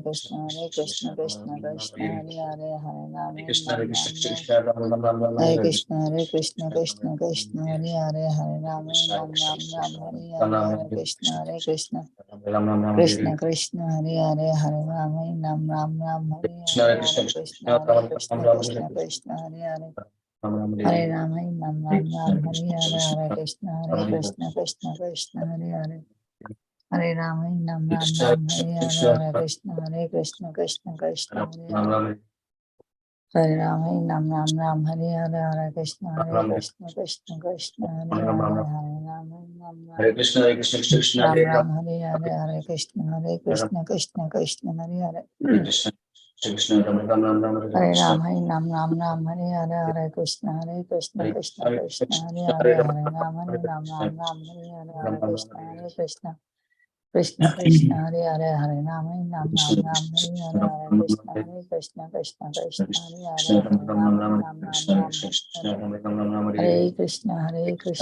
Krishna Krishna Krishna Hare Hare Hare Ram Hare Krishna Ram Hare Krishna Ram Krishna Ram Ram Ram Ram Hare Hare Krishna Krishna Krishna Krishna Hare Hare Hare Ram Ram Ram Ram Hare Hare Hare Krishna Krishna Ram Ram Ram Krishna Hare Krishna Hare Hare Hare Ram Ram Ram Ram Hare Krishna Hare Hare Hare Krishna Krishna Krishna Hare Ram Krishna Ram Ram Krishna Hare Krishna Hare Hare Ram Ram Hare Hare Ram Ram Ram Hare Hare Hare Krishna Krishna Krishna Krishna Hare Hare Hare Ram Ram Ram Krishna Ram Krishna Hare Hare Krishna Hare Krishna Krishna Krishna Krishna Ram Hare Ram Hare Ram Hare Ram Ram Ram Hare Hare Hare Krishna Ram Krishna Krishna Krishna Hare Ram Hare Ram Hare Ram Ram Ram Hare Krishna Hare Krishna Krishna Ram Hare Ram Ram Hare Hare Hare Krishna Krishna Krishna Hare Hare Hare Krishna Krishna Ram Ram Ram Ram Hare Hare Krishna Ram Ram Ram Hare Hare Hare Krishna Krishna Hare Krishna Hare Krishna Hare Krishna Hare Hare Ram Hare Ram Ram Hare Ram Krishna Ram Hare Hare Ram Hare Ram Krishna Hare Krishna Krishna Krishna Hare Hare Hare Ram Ram Krishna Ram Hare Hare Ram Hare Ram Krishna Hare Krishna Krishna Krishna Hare Hare Krishna Ram Hare Ram Ram Ram Ram Ram Krishna Ram Krishna Hare Ram Ram Ram Hare Hare Krishna Krishna Krishna Krishna Ram Krishna Ram Ram Krishna Hare Hare Krishna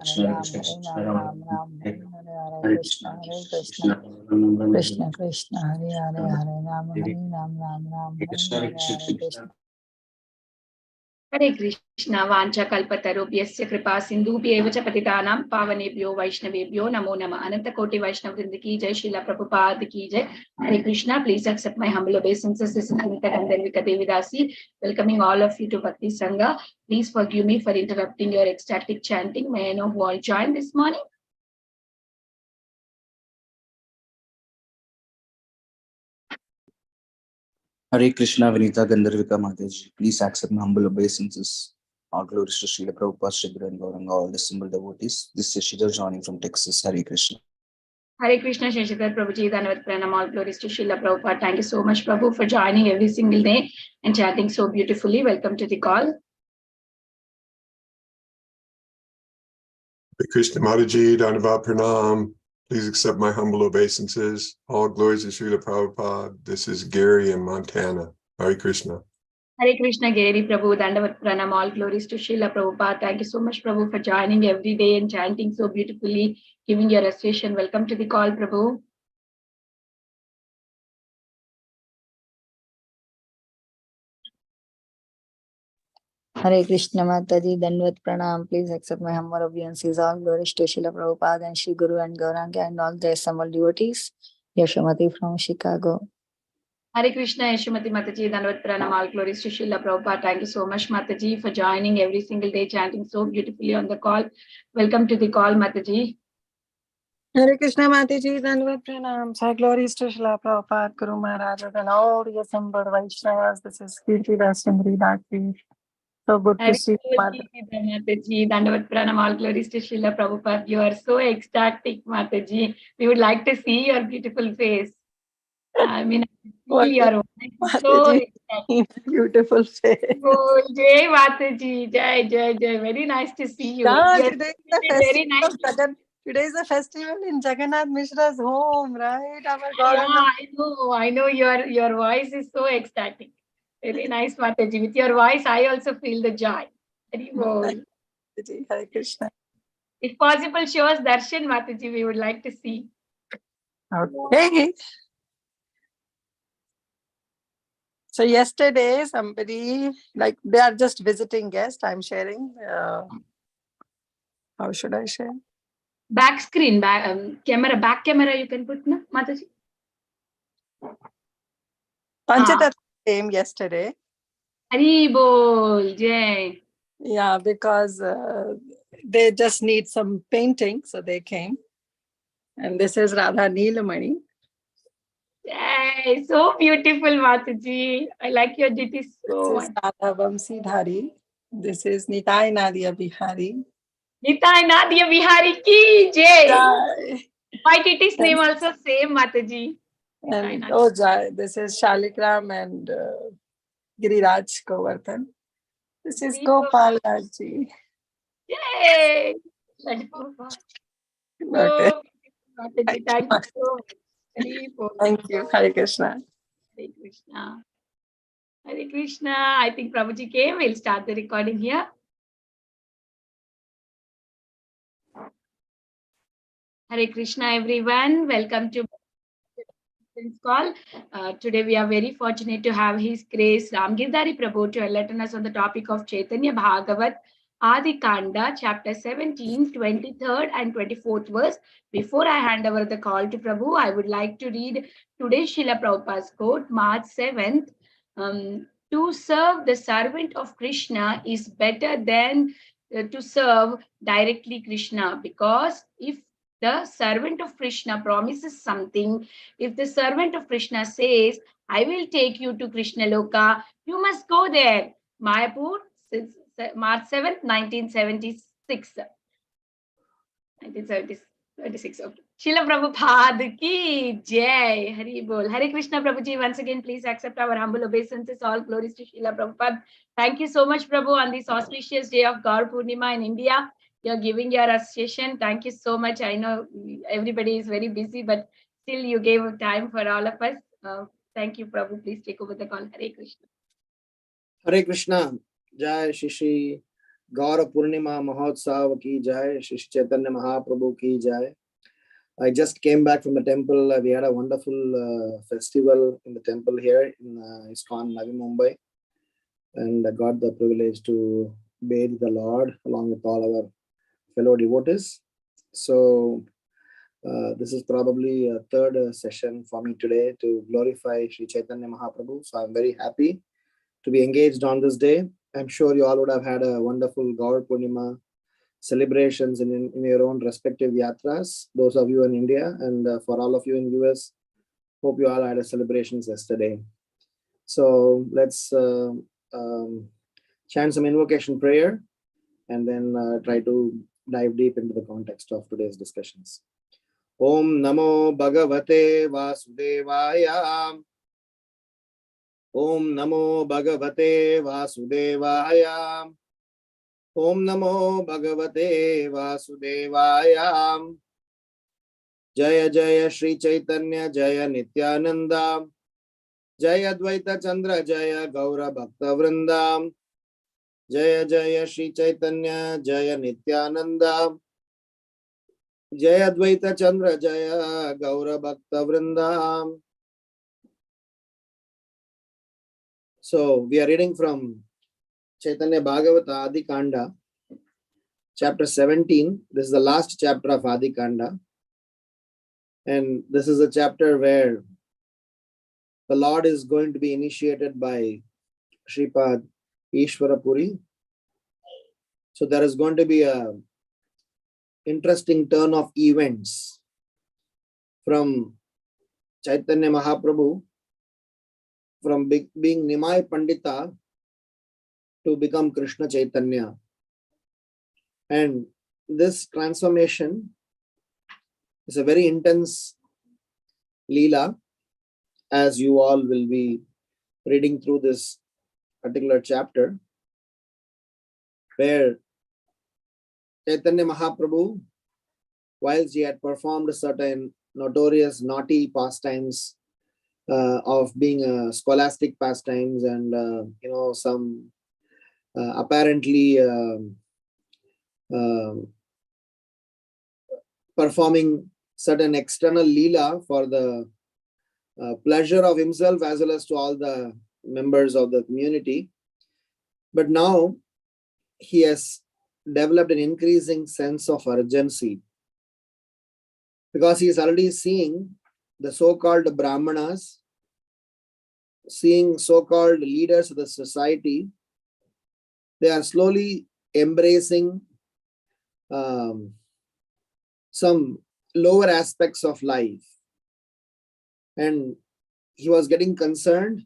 Ram Krishna Ram Ram Ram Ram Hare Hare Hare Hare Krishna Krishna Krishna Ram Ram Ram Hare Krishna Krishna Hare Hare Hare Ram Hare Ram Ram Ram Hare Krishna Hare Hare Krishna Krishna Hare Krishna Vancha Kalpatarubhyasya Kripa Sindhubhyev cha Patitanam Pavanebhyo Vaishnavebhyo Namo Namah Ananta Koti Vaishnav Vrinda ki Jai Srila Prabhupada ki Jai. Hare Krishna, please accept my humble obeisances. This is Anita Gandharvika Devidasi, welcoming all of you to Bhakti Sangha. Please forgive me for interrupting your ecstatic chanting. May I know who all joined this morning? Hare Krishna, Vinita Gandharvika Mataji. Please accept my humble obeisances. All glories to Srila Prabhupada, Sridhar and Gauranga, all dissembled devotees. This is Shridhar joining from Texas. Hare Krishna. Hare Krishna, Shashidhar Prabhuji, Dhanavat Pranam, all glories to Srila Prabhupada. Thank you so much, Prabhu, for joining every single day and chanting so beautifully. Welcome to the call. Hare Krishna Mataji, Dhanavat Pranam. Please accept my humble obeisances. All glories to Srila Prabhupada. This is Gary in Montana. Hare Krishna. Hare Krishna, Gary Prabhu, Dandavat Pranam, all glories to Srila Prabhupada. Thank you so much, Prabhu, for joining every day and chanting so beautifully, giving your recitation. Welcome to the call, Prabhu. Hare Krishna Mataji, Dandavat Pranam. Please accept my humble obeisances. All glories to Srila Prabhupada and Shri Guru and Gauranga and all the assembled devotees. Yashamati from Chicago. Hare Krishna, Yashumati Mataji, Dandavat Pranam, all glories to Srila Prabhupada. Thank you so much, Mataji, for joining every single day, chanting so beautifully on the call. Welcome to the call, Mataji. Hare Krishna Mataji, Dandavat Pranam. Sai glories to Srila Prabhupada, Guru Maharaj, and all the assembled Vaishnavas. This is Kirti Dastamri Dakti. So good to see you, Mataji, Dandavat Pranam, all glories to Srila Prabhupada. You are so ecstatic, Mataji. We would like to see your beautiful face. I mean, I see your so ecstatic. Beautiful face. Oh, Jai Mataji, Jai, Jai, Jai. Very nice to see you. Yeah, You're today is the very festival. nice. Today is a festival in Jagannath Mishra's home, right? Our God. Yeah, I know. Your voice is so ecstatic. Very nice, Mataji. With your voice, I also feel the joy. Very well. Hare Krishna. If possible, show us darshan, Mataji. We would like to see. Okay. So yesterday, somebody, like, they are just visiting guests. I'm sharing. How should I share? Back screen, back camera. You can put, no, Mataji. Panchatattva came yesterday. Hari bol, Jai. Yeah, because they just need some painting, so they came. And this is Radha Neelamani. Yay, so beautiful, Mataji. I like your ditty so much. This is Radha Vamsidhari. This is Nitai Nadia Bihari. Nitai Nadia Bihari ki Jai. Jai. My ditty's name also same, Mataji. And oh, Jai. This is Shalikram and Giriraj Govardhan. This is Gopal Raji. Yay! Okay. Mataji, thank you so much. Thank you. Hare Krishna. Hare Krishna. Hare Krishna. I think Prabhuji came. We'll start the recording here. Hare Krishna, everyone. Welcome to conference call. Today we are very fortunate to have His Grace Ramgiridhari Prabhu to enlighten us on the topic of Caitanya Bhagavat Adi Khanda, chapter 17, 23rd and 24th verse. Before I hand over the call to Prabhu, I would like to read today's Srila Prabhupada's quote, March 7th. To serve the servant of Krishna is better than to serve directly Krishna, because if the servant of Krishna promises something, if the servant of Krishna says, I will take you to Krishna Loka, you must go there. Mayapur, March 7th, 1976. 1976. Okay. Srila Prabhupada ki jai. Hari bol. Hare Krishna Prabhuji. Once again, please accept our humble obeisances. All glories to Srila Prabhupada. Thank you so much, Prabhu, on this auspicious day of Gaur Purnima in India. You're giving your association. Thank you so much. I know everybody is very busy, but still you gave time for all of us. Thank you, Prabhu. Please take over the call. Hare Krishna. Hare Krishna. Jai Shri Gaura Purnima Mahotsav ki jai. Shri Chaitanya Mahaprabhu ki jai. I just came back from the temple. We had a wonderful festival in the temple here in ISKCON Navi Mumbai, and I got the privilege to bathe the Lord along with all our fellow devotees. So this is probably a third session for me today to glorify Sri Chaitanya Mahaprabhu. So I'm very happy to be engaged on this day. I'm sure you all would have had a wonderful Gaur Purnima celebrations in your own respective yatras, those of you in India, and for all of you in US, hope you all had a celebrations yesterday. So let's chant some invocation prayer and then try to dive deep into the context of today's discussions. Om Namo Bhagavate Vasudevaya. Om Namo Bhagavate Vasudevaya. Om Namo Bhagavate Vasudevaya. Jaya Jaya Shri Chaitanya Jaya Nityananda. Jaya Advaita Chandra Jaya Gaura Bhakta Vrindam. Jaya Jaya Shri Chaitanya Jaya Nityananda. Jaya Advaita Chandra Jaya Gaura Bhakta Vrindam. So we are reading from Caitanya Bhagavata Adi Khanda, chapter 17. This is the last chapter of Adi Khanda. And this is a chapter where the Lord is going to be initiated by Shripad Ishwarapuri. So there is going to be a interesting turn of events from Chaitanya Mahaprabhu, from being Nimai Pandita to become Krishna Chaitanya. And this transformation is a very intense Leela, as you all will be reading through this particular chapter, where Chaitanya Mahaprabhu, whilst he had performed certain notorious naughty pastimes of being scholastic pastimes and some apparently performing certain external leela for the pleasure of himself as well as to all the members of the community. But now he has developed an increasing sense of urgency, because he is already seeing the so-called Brahmanas, seeing so-called leaders of the society. They are slowly embracing some lower aspects of life. And he was getting concerned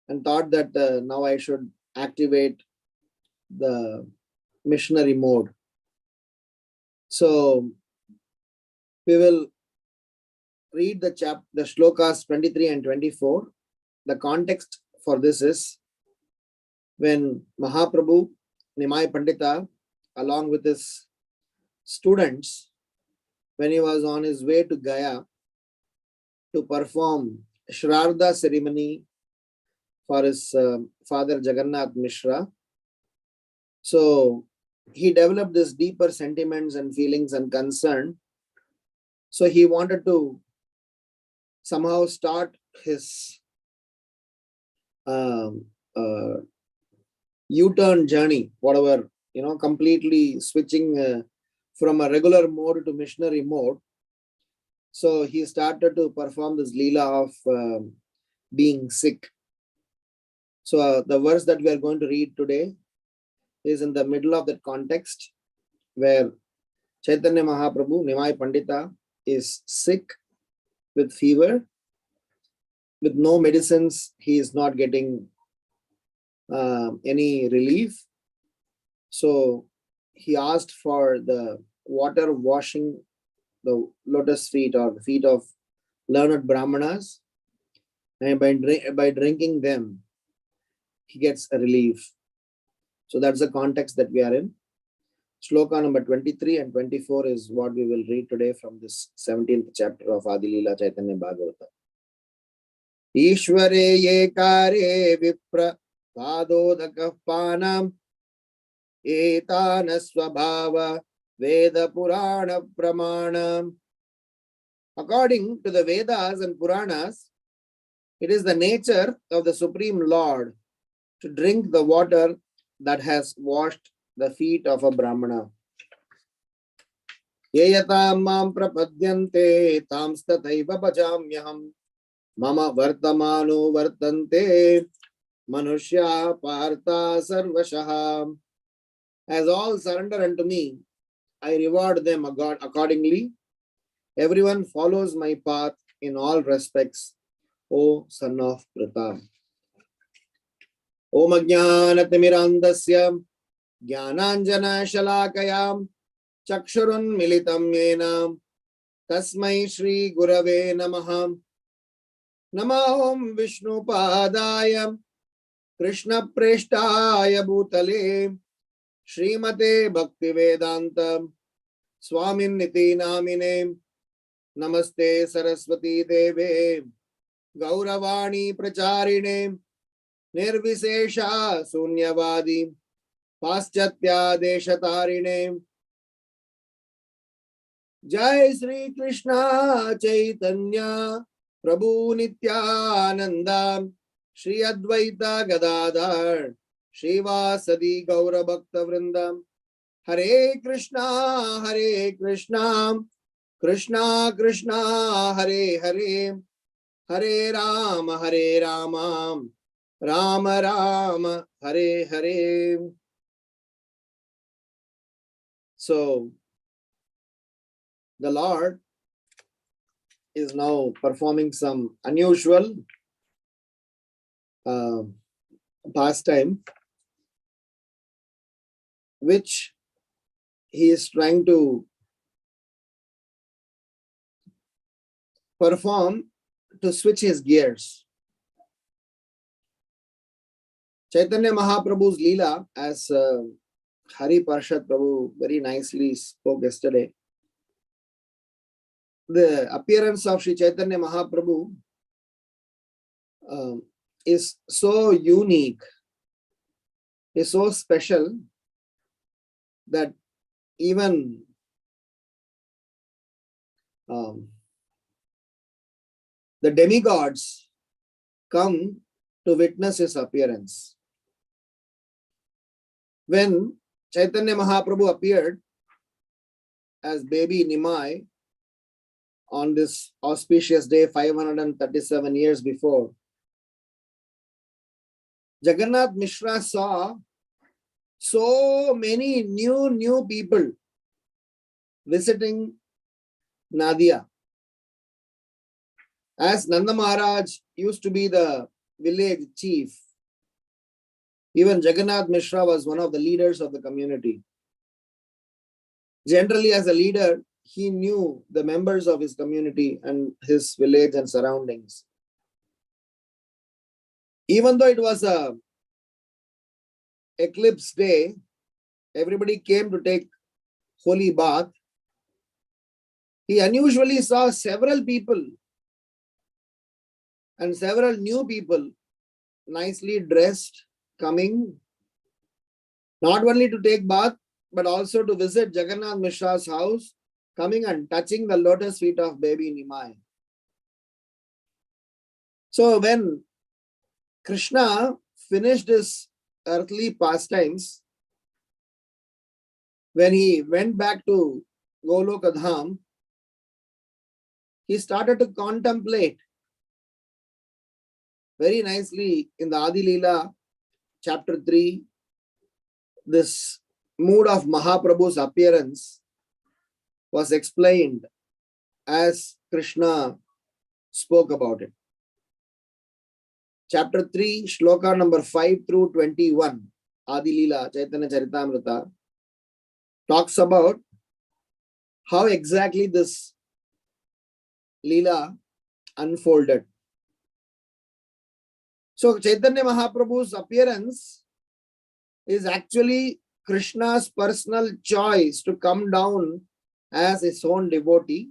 and thought that now I should activate the missionary mode. So we will read the shlokas 23 and 24. The context for this is when Mahaprabhu, Nimai Pandita, along with his students, when he was on his way to Gaya to perform Shraddha ceremony for his father Jagannath Mishra. So he developed this deeper sentiments and feelings and concern. So he wanted to somehow start his U-turn journey, whatever, completely switching from a regular mode to missionary mode. So he started to perform this Leela of being sick. So the verse that we are going to read today is in the middle of that context where Chaitanya Mahaprabhu, Nimai Pandita, is sick with fever. With no medicines, he is not getting any relief. So he asked for the water washing the lotus feet or the feet of learned Brahmanas, and by drinking them, he gets a relief. So that's the context that we are in. Shloka number 23 and 24 is what we will read today from this 17th chapter of Adi Leela Chaitanya Bhagavata. Ishware yekare vipra padodaka panam etana swabhava veda purana pramanam. According to the Vedas and Puranas, it is the nature of the Supreme Lord to drink the water that has washed the feet of a Brahmana. Yeyatam mam prapadyante tamstataiva pachamyaham mama vartamano vartante manushya partha sarvashaha. As all surrender unto me, I reward them accordingly. Everyone follows my path in all respects, O son of Pratha. Om Ajnanatirandasya Jnananjana Shalakayam Chakshurun Militam Yena Tasmai Shri Gurave Namaha. Namahom Vishnu Padaya Krishna Preshtaya Bhutale Srimate Bhakti Vedanta Swamin Niti Namine Namaste Saraswati Deve Gauravani Pracharine Nirvisesha Sunyavadi Paschatya Deshatarine. Jai Sri Krishna Chaitanya Prabhu Nityananda Shri Advaita Gadadhar Srivasadi Gaura Bhakta Vrindam. Hare Krishna Krishna Krishna Hare Hare Hare Rama Rama Rama Hare Hare. So the Lord is now performing some unusual pastime, which he is trying to perform to switch his gears. Chaitanya Mahaprabhu's Leela, as Hari Parshad Prabhu very nicely spoke yesterday, the appearance of Sri Chaitanya Mahaprabhu is so unique, is so special that even the demigods come to witness his appearance. When Chaitanya Mahaprabhu appeared as baby Nimai on this auspicious day 537 years before, Jagannath Mishra saw so many new people visiting Nadia. As Nanda Maharaj used to be the village chief, even Jagannath Mishra was one of the leaders of the community. Generally, as a leader, he knew the members of his community and his village and surroundings. Even though it was a eclipse day, everybody came to take holy bath. He unusually saw several people and several new people nicely dressed coming, not only to take bath, but also to visit Jagannath Mishra's house, coming and touching the lotus feet of baby Nimai. So when Krishna finished his earthly pastimes, when he went back to Golokadham, he started to contemplate very nicely in the Adi Leela, chapter 3, this mood of Mahaprabhu's appearance was explained as Krishna spoke about it. Chapter 3, shloka number 5 through 21, Adi Leela, Chaitanya Charitamrita, talks about how exactly this Leela unfolded. So Chaitanya Mahaprabhu's appearance is actually Krishna's personal choice to come down as his own devotee.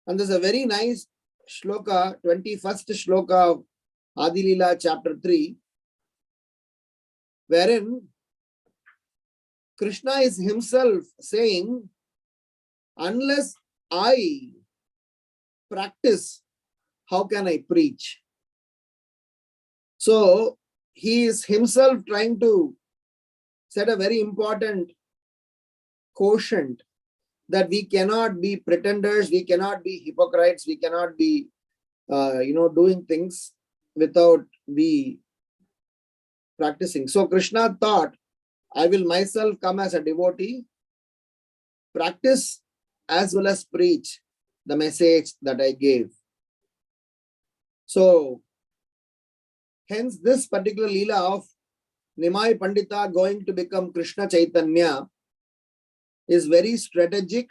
And there's a very nice shloka, 21st shloka of Adi Leela chapter 3, wherein Krishna is himself saying, unless I practice, how can I preach? So he is himself trying to set a very important quotient that we cannot be pretenders, we cannot be hypocrites, we cannot be, doing things without be practicing. So Krishna thought, I will myself come as a devotee, practice as well as preach the message that I gave. So hence this particular Leela of Nimai Pandita going to become Krishna Chaitanya is very strategic,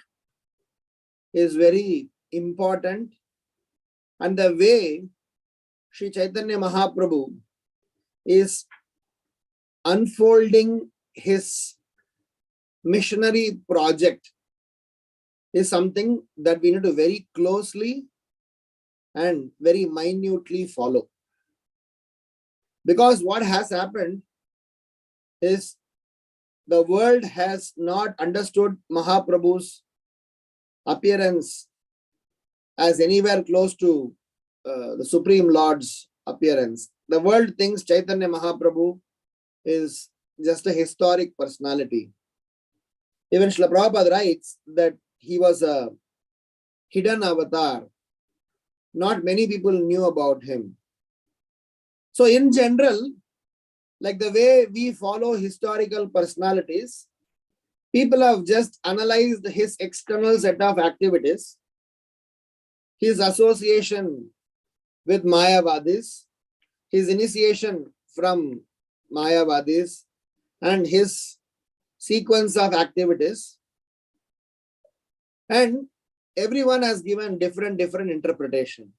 is very important, and the way Sri Chaitanya Mahaprabhu is unfolding his missionary project is something that we need to very closely and very minutely follow. Because what has happened is the world has not understood Mahaprabhu's appearance as anywhere close to the Supreme Lord's appearance. The world thinks Chaitanya Mahaprabhu is just a historic personality. Even Srila Prabhupada writes that he was a hidden avatar. Not many people knew about him. So in general, like the way we follow historical personalities, people have just analyzed his external set of activities, his association with Mayavadis, his initiation from Mayavadis, and his sequence of activities. And everyone has given different interpretation.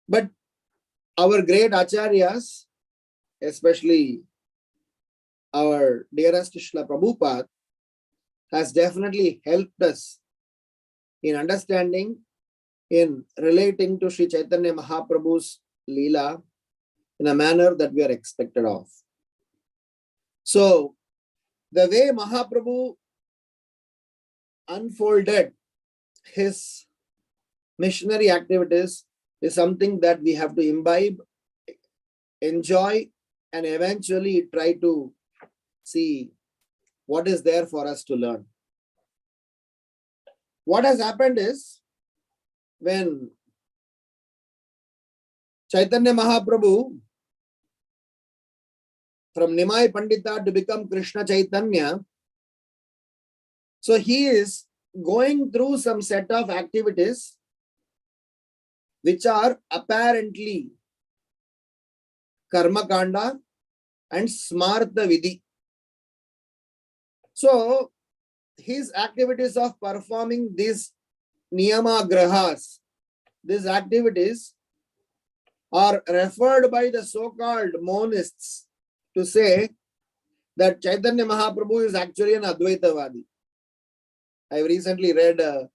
But our great acharyas, especially our dearest Srila Prabhupada, has definitely helped us in understanding, in relating to Sri Chaitanya Mahaprabhu's Leela in a manner that we are expected of. So, the way Mahaprabhu unfolded his missionary activities is something that we have to imbibe, enjoy, and eventually try to see what is there for us to learn. What has happened is, when Chaitanya Mahaprabhu from Nimai Pandita to become Krishna Chaitanya, so he is going through some set of activities which are apparently Karma Kanda and Smartha Vidhi. So his activities of performing these Niyama Grahas, these activities are referred by the so-called monists to say that Chaitanya Mahaprabhu is actually an Advaitavadi. I recently read a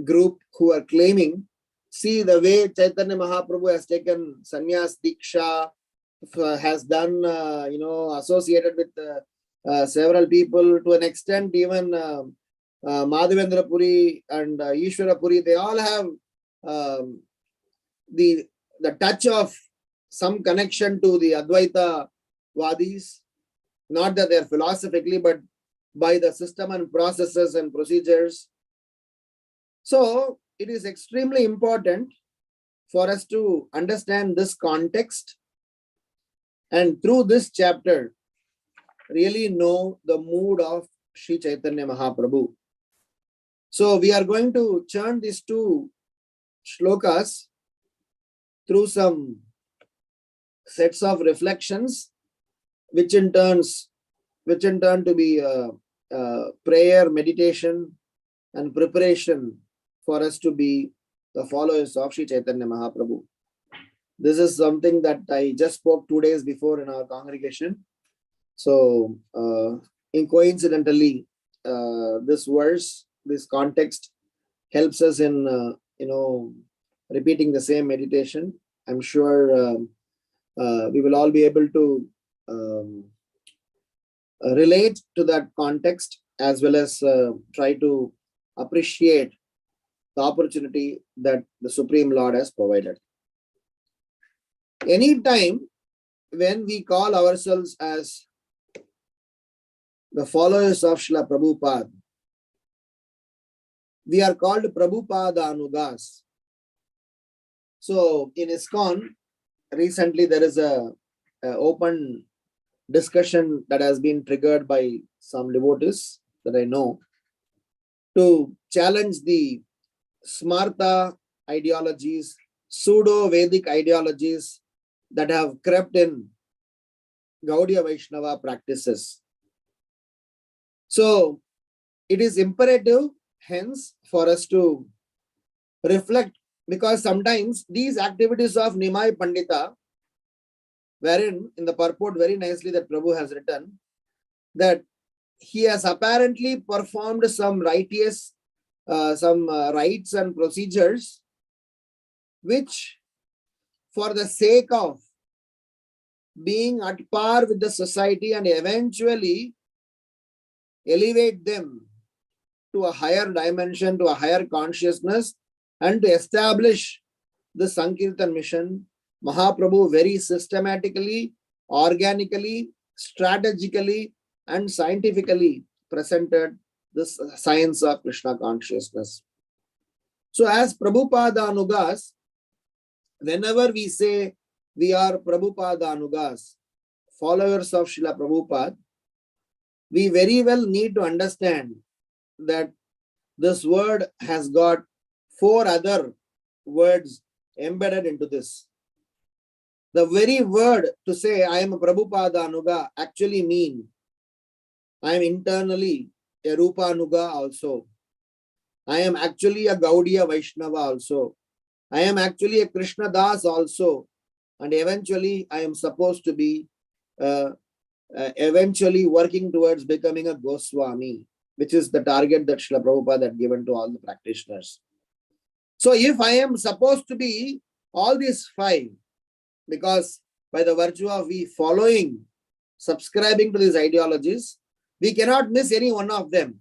group who are claiming, see the way Chaitanya Mahaprabhu has taken sannyas diksha, has done, associated with several people, to an extent even Madhavendra Puri and Ishwara Puri, they all have the touch of some connection to the Advaita Vadis, not that they are philosophically, but by the system and processes and procedures. So it is extremely important for us to understand this context, and through this chapter really know the mood of Sri Chaitanya Mahaprabhu. So we are going to churn these two shlokas through some sets of reflections, which in turn to be prayer, meditation, and preparation for us to be the followers of Sri Chaitanya Mahaprabhu. This is something that I just spoke 2 days before in our congregation. So, coincidentally, this verse, this context helps us in, repeating the same meditation. I'm sure we will all be able to relate to that context, as well as try to appreciate the opportunity that the Supreme Lord has provided. Anytime when we call ourselves as the followers of Srila Prabhupada, we are called Prabhupada Anugas. So in ISKCON, recently there is a open discussion that has been triggered by some devotees that I know to challenge the Smarta ideologies, pseudo-Vedic ideologies that have crept in Gaudiya Vaishnava practices. So it is imperative, hence, for us to reflect, because sometimes these activities of Nimai Pandita, wherein in the purport very nicely that Prabhu has written, that he has apparently performed some rites and procedures, which for the sake of being at par with the society and eventually elevate them to a higher dimension, to a higher consciousness, and to establish the Sankirtan mission, Mahaprabhu very systematically, organically, strategically, and scientifically presented this science of Krishna consciousness. So as Prabhupada Anugas, whenever we say we are Prabhupada Anugas, followers of Srila Prabhupada, we very well need to understand that this word has got 4 other words embedded into this. The very word to say I am a Prabhupada Anuga actually mean I am internally a Rupa Anuga also. I am actually a Gaudiya Vaishnava also. I am actually a Krishna Das also. And eventually I am supposed to be eventually working towards becoming a Goswami, which is the target that Srila Prabhupada had given to all the practitioners. So if I am supposed to be all these 5, because by the virtue of we following, subscribing to these ideologies, we cannot miss any one of them.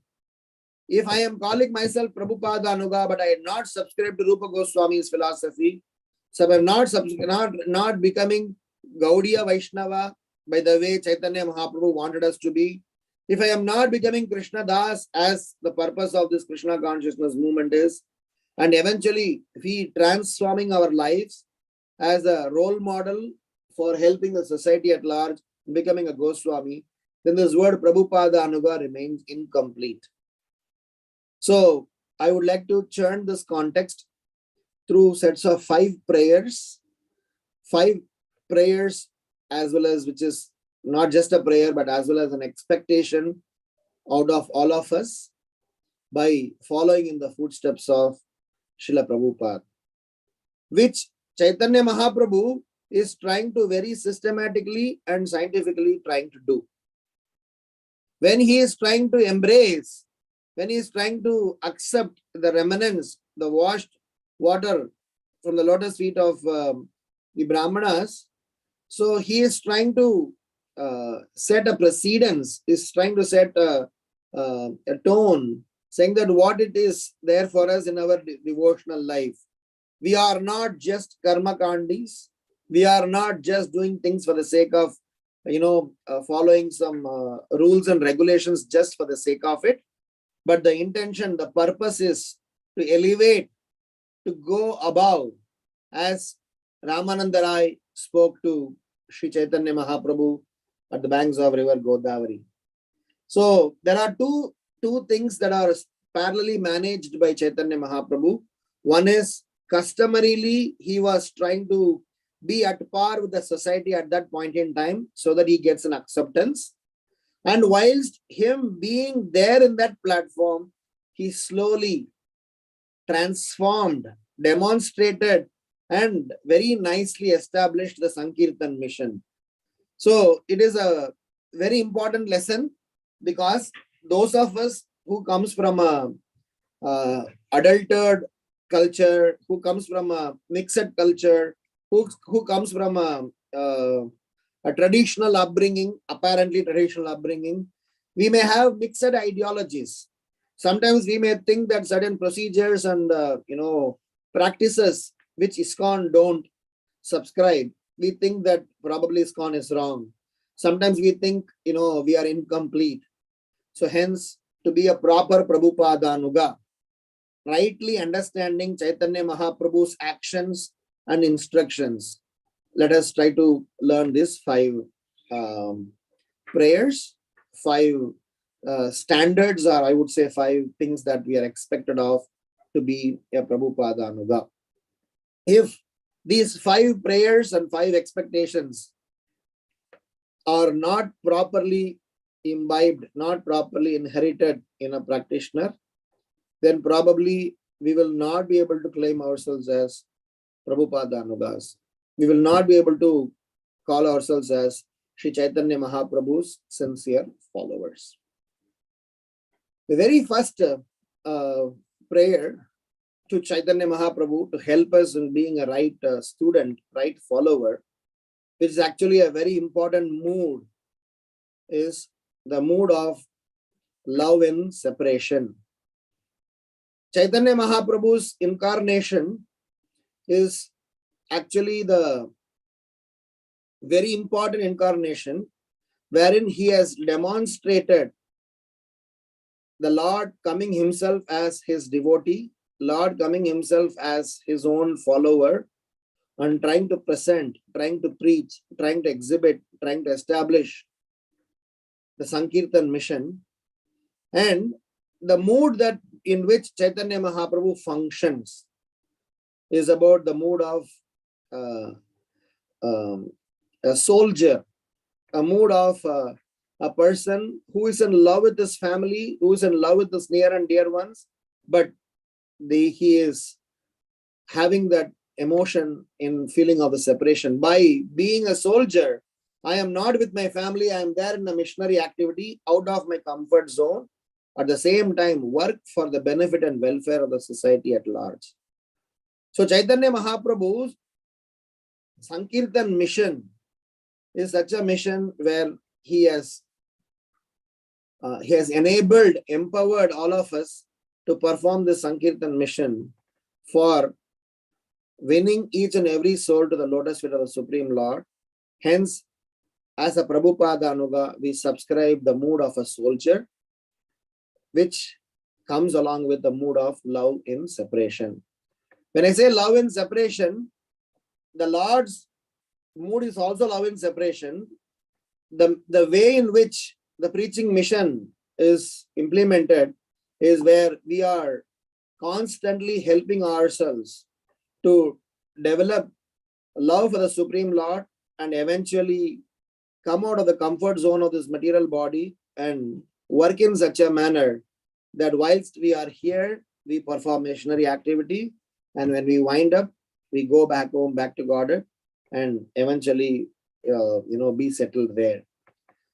If I am calling myself Prabhupada Anuga, but I am not subscribed to Rupa Goswami's philosophy, so I am not becoming Gaudiya Vaishnava by the way Chaitanya Mahaprabhu wanted us to be, if I am not becoming Krishna Das as the purpose of this Krishna consciousness movement is, and eventually we transforming our lives as a role model for helping the society at large, becoming a Goswami, then this word Prabhupada Anuga remains incomplete. So I would like to churn this context through sets of 5 prayers, 5 prayers as well as, which is not just a prayer, but as well as an expectation out of all of us by following in the footsteps of Srila Prabhupada, which Chaitanya Mahaprabhu is trying to very systematically and scientifically trying to do. When he is trying to embrace, when he is trying to accept the remnants, the washed water from the lotus feet of the Brahmanas, so he is trying to set a precedence, is trying to set a tone saying that what it is there for us in our devotional life. We are not just karma kandis. We are not just doing things for the sake of, following some rules and regulations just for the sake of it. But the intention, the purpose is to elevate, to go above, as Ramananda Rai spoke to Sri Chaitanya Mahaprabhu at the banks of river Godavari. So there are two things that are parallelly managed by Chaitanya Mahaprabhu. One is customarily he was trying to be at par with the society at that point in time so that he gets an acceptance. And whilst him being there in that platform, he slowly transformed, demonstrated, and very nicely established the Sankirtan mission. So it is a very important lesson, because those of us who comes from a adulterated culture, who comes from a mixed culture, who comes from a traditional upbringing, apparently traditional upbringing, we may have mixed ideologies. Sometimes we may think that certain procedures and practices which ISKCON don't subscribe, we think that probably ISKCON is wrong. Sometimes we think we are incomplete. So hence, to be a proper Prabhupadanuga, rightly understanding Chaitanya Mahaprabhu's actions and instructions, let us try to learn these 5 prayers, 5 standards, or I would say 5 things that we are expected of to be a Prabhupadanuga. If these 5 prayers and 5 expectations are not properly imbibed, not properly inherited in a practitioner, then probably we will not be able to claim ourselves as Prabhupadanugas. We will not be able to call ourselves as Sri Chaitanya Mahaprabhu's sincere followers. The very first prayer to Chaitanya Mahaprabhu to help us in being a right student, right follower, which is actually a very important mood, is the mood of love in separation. Chaitanya Mahaprabhu's incarnation is actually the very important incarnation wherein he has demonstrated the Lord coming himself as his devotee, Lord coming himself as his own follower, and trying to present, trying to preach, trying to exhibit, trying to establish the Sankirtan mission. And the mood that in which Chaitanya Mahaprabhu functions is about the mood of a soldier, a mood of a person who is in love with his family, who is in love with his near and dear ones, but he is having that emotion in feeling of the separation. By being a soldier, I am not with my family, I am there in a missionary activity, out of my comfort zone, at the same time work for the benefit and welfare of the society at large. So Chaitanya Mahaprabhu's Sankirtan mission is such a mission where he has enabled, empowered all of us to perform this Sankirtan mission for winning each and every soul to the lotus feet of the Supreme Lord. Hence, as a Prabhupadanuga, we subscribe the mood of a soldier, which comes along with the mood of love in separation. When I say love in separation, the Lord's mood is also love in separation. The way in which the preaching mission is implemented is where we are constantly helping ourselves to develop love for the Supreme Lord and eventually come out of the comfort zone of this material body and work in such a manner that whilst we are here, we perform missionary activity, and when we wind up, we go back home, back to God, and eventually, be settled there.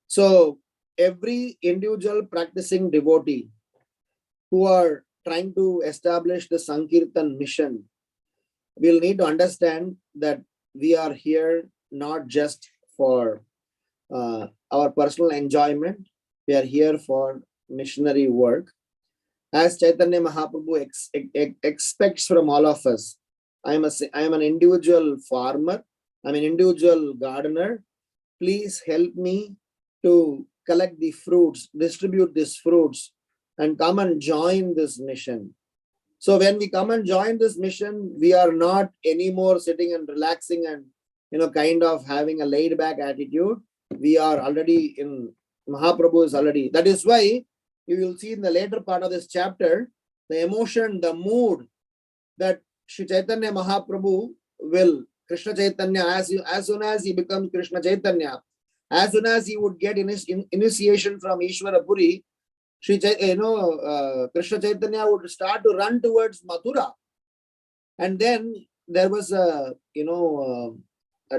So every individual practicing devotee who are trying to establish the Sankirtan mission will need to understand that we are here not just for our personal enjoyment. We are here for missionary work. as Chaitanya Mahaprabhu expects from all of us. I am an individual farmer. I'm an individual gardener. Please help me to collect the fruits, distribute these fruits, and come and join this mission. So when we come and join this mission, we are not anymore sitting and relaxing and kind of having a laid back attitude. We are already in Mahaprabhu is already. That is why you will see in the later part of this chapter, the emotion, the mood that Sri Chaitanya Mahaprabhu will, Krishna Chaitanya, as soon as he becomes Krishna Chaitanya, as soon as he would get initiation from Ishvara Puri, Krishna Chaitanya would start to run towards Mathura. And then there was a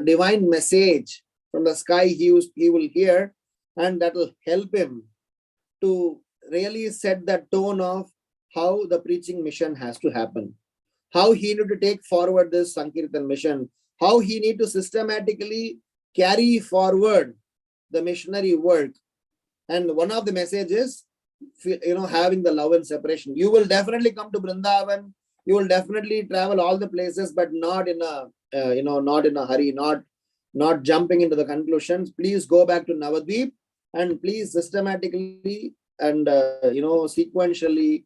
divine message from the sky he will hear, and that will help him to really set the tone of how the preaching mission has to happen, how he need to take forward this Sankirtan mission, how he need to systematically carry forward the missionary work. And one of the messages, having the love and separation. You will definitely come to Vrindavan, you will definitely travel all the places, but not in a not in a hurry, not jumping into the conclusions. Please go back to Navadvip and please systematically and sequentially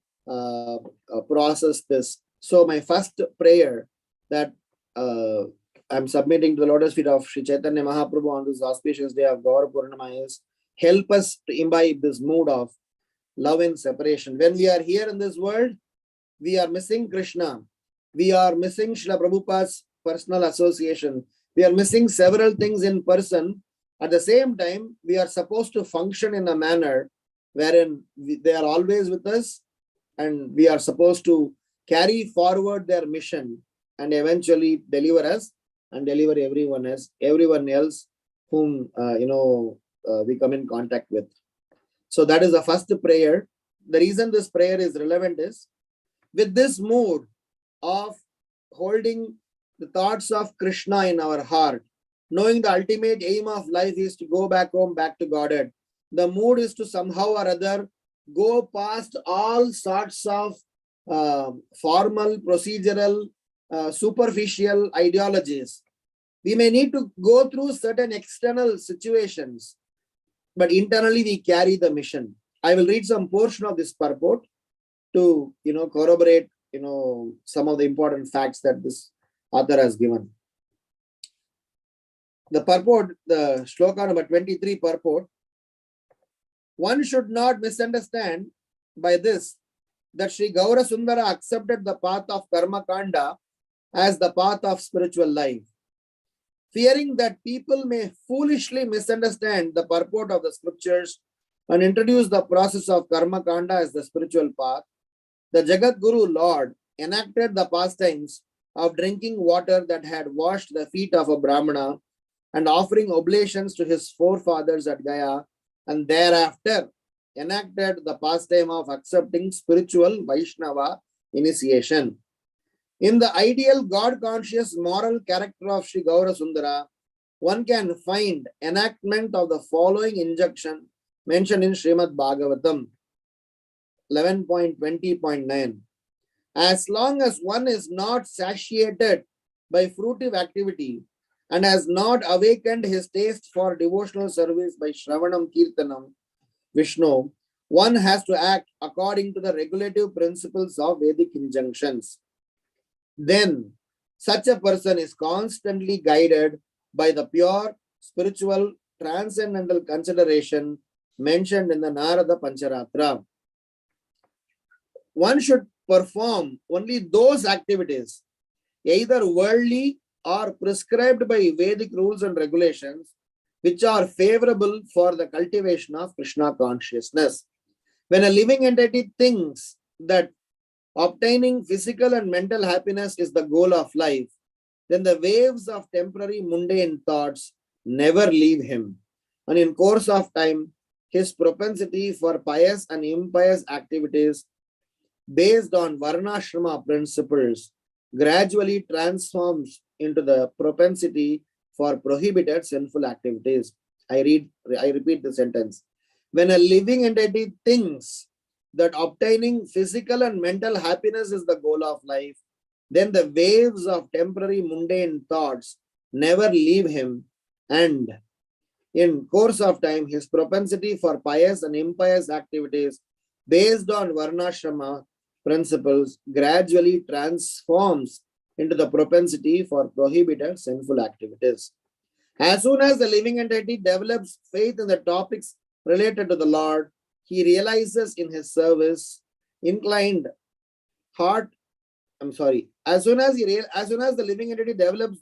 process this. So my first prayer that I'm submitting to the lotus feet of Sri Chaitanya Mahaprabhu on this auspicious day of Gaura Purnima is, help us to imbibe this mood of love and separation. When we are here in this world, we are missing Krishna. We are missing Srila Prabhupada's personal association. We are missing several things in person. At the same time, we are supposed to function in a manner wherein they are always with us, and we are supposed to carry forward their mission and eventually deliver us and deliver everyone else whom we come in contact with. So that is the first prayer. The reason this prayer is relevant is, with this mood of holding the thoughts of Krishna in our heart, knowing the ultimate aim of life is to go back home, back to Godhead. The mood is to somehow or other go past all sorts of formal, procedural, superficial ideologies. We may need to go through certain external situations, but internally we carry the mission. I will read some portion of this purport to corroborate some of the important facts that this author has given. The purport, the shloka number 23 purport. One should not misunderstand by this that Sri Gaura Sundara accepted the path of Karma Kanda as the path of spiritual life. Fearing that people may foolishly misunderstand the purport of the scriptures and introduce the process of Karma Kanda as the spiritual path, the Jagat Guru Lord enacted the pastimes of drinking water that had washed the feet of a Brahmana and offering oblations to his forefathers at Gaya, and thereafter enacted the pastime of accepting spiritual Vaishnava initiation. In the ideal God-conscious moral character of Sri Gaura Sundara, one can find enactment of the following injunction mentioned in Srimad Bhagavatam 11.20.9. As long as one is not satiated by fruitive activity and has not awakened his taste for devotional service by Shravanam Kirtanam Vishnu, one has to act according to the regulative principles of Vedic injunctions. Then such a person is constantly guided by the pure, spiritual, transcendental consideration mentioned in the Narada Pancharatra. One should perform only those activities, either worldly or prescribed by Vedic rules and regulations, which are favorable for the cultivation of Krishna consciousness. When a living entity thinks that obtaining physical and mental happiness is the goal of life, then the waves of temporary mundane thoughts never leave him. And in course of time, his propensity for pious and impious activities based on Varnashrama principles gradually transforms into the propensity for prohibited sinful activities. I repeat the sentence. When a living entity thinks that obtaining physical and mental happiness is the goal of life, then the waves of temporary mundane thoughts never leave him, and in course of time, his propensity for pious and impious activities based on Varnashrama principles gradually transforms into the propensity for prohibited sinful activities. As soon as the living entity develops faith in the topics related to the Lord, he realizes in his service inclined heart. As soon as the living entity develops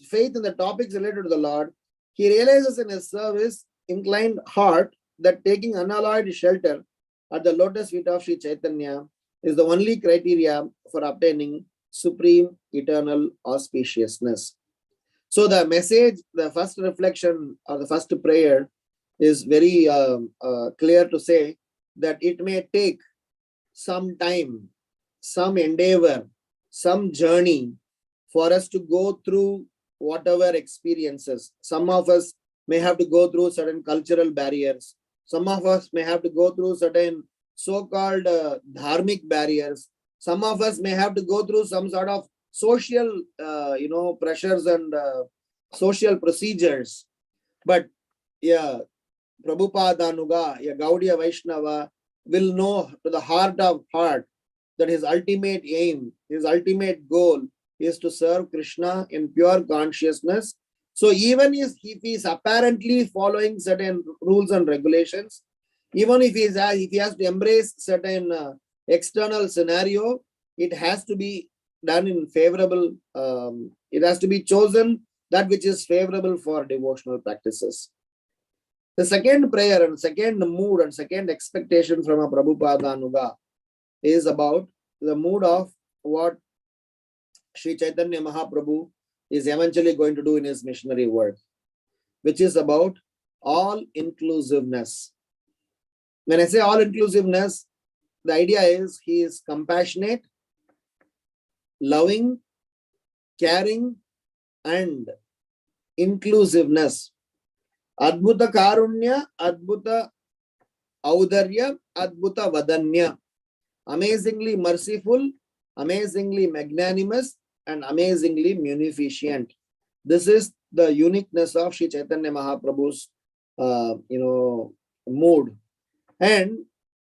faith in the topics related to the Lord, he realizes in his service inclined heart that taking unalloyed shelter at the lotus feet of Sri Caitanya is the only criteria for obtaining supreme eternal auspiciousness. So the message, the first reflection or the first prayer is very clear to say that it may take some time, some endeavor, some journey for us to go through whatever experiences. Some of us may have to go through certain cultural barriers. Some of us may have to go through certain so-called dharmic barriers. Some of us may have to go through some sort of social, pressures and social procedures. But yeah, Prabhupada, a Gaudiya Vaishnava, will know to the heart of heart that his ultimate aim, his ultimate goal is to serve Krishna in pure consciousness. So even if he is apparently following certain rules and regulations, even if he has to embrace certain external scenario, it has to be done in favorable, it has to be chosen that which is favorable for devotional practices. The second prayer and second mood and second expectation from a Prabhupada is about the mood of what Sri Chaitanya Mahaprabhu is eventually going to do in his missionary work, which is about all-inclusiveness. When I say all-inclusiveness, the idea is he is compassionate, loving, caring, and inclusiveness. Adbhuta Karunya, Adbhuta Audarya, Adbhuta Vadanya. Amazingly merciful, amazingly magnanimous, and amazingly munificent. This is the uniqueness of Sri Chaitanya Mahaprabhu's, mood. And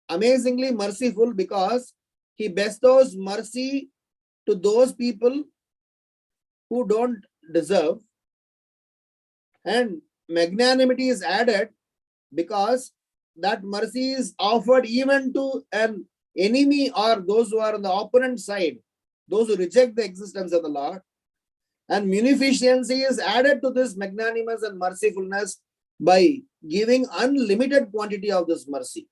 amazingly merciful because he bestows mercy to those people who don't deserve. And magnanimity is added because that mercy is offered even to an enemy or those who are on the opponent side, those who reject the existence of the Lord. And munificency is added to this magnanimous and mercifulness by giving unlimited quantity of this mercy.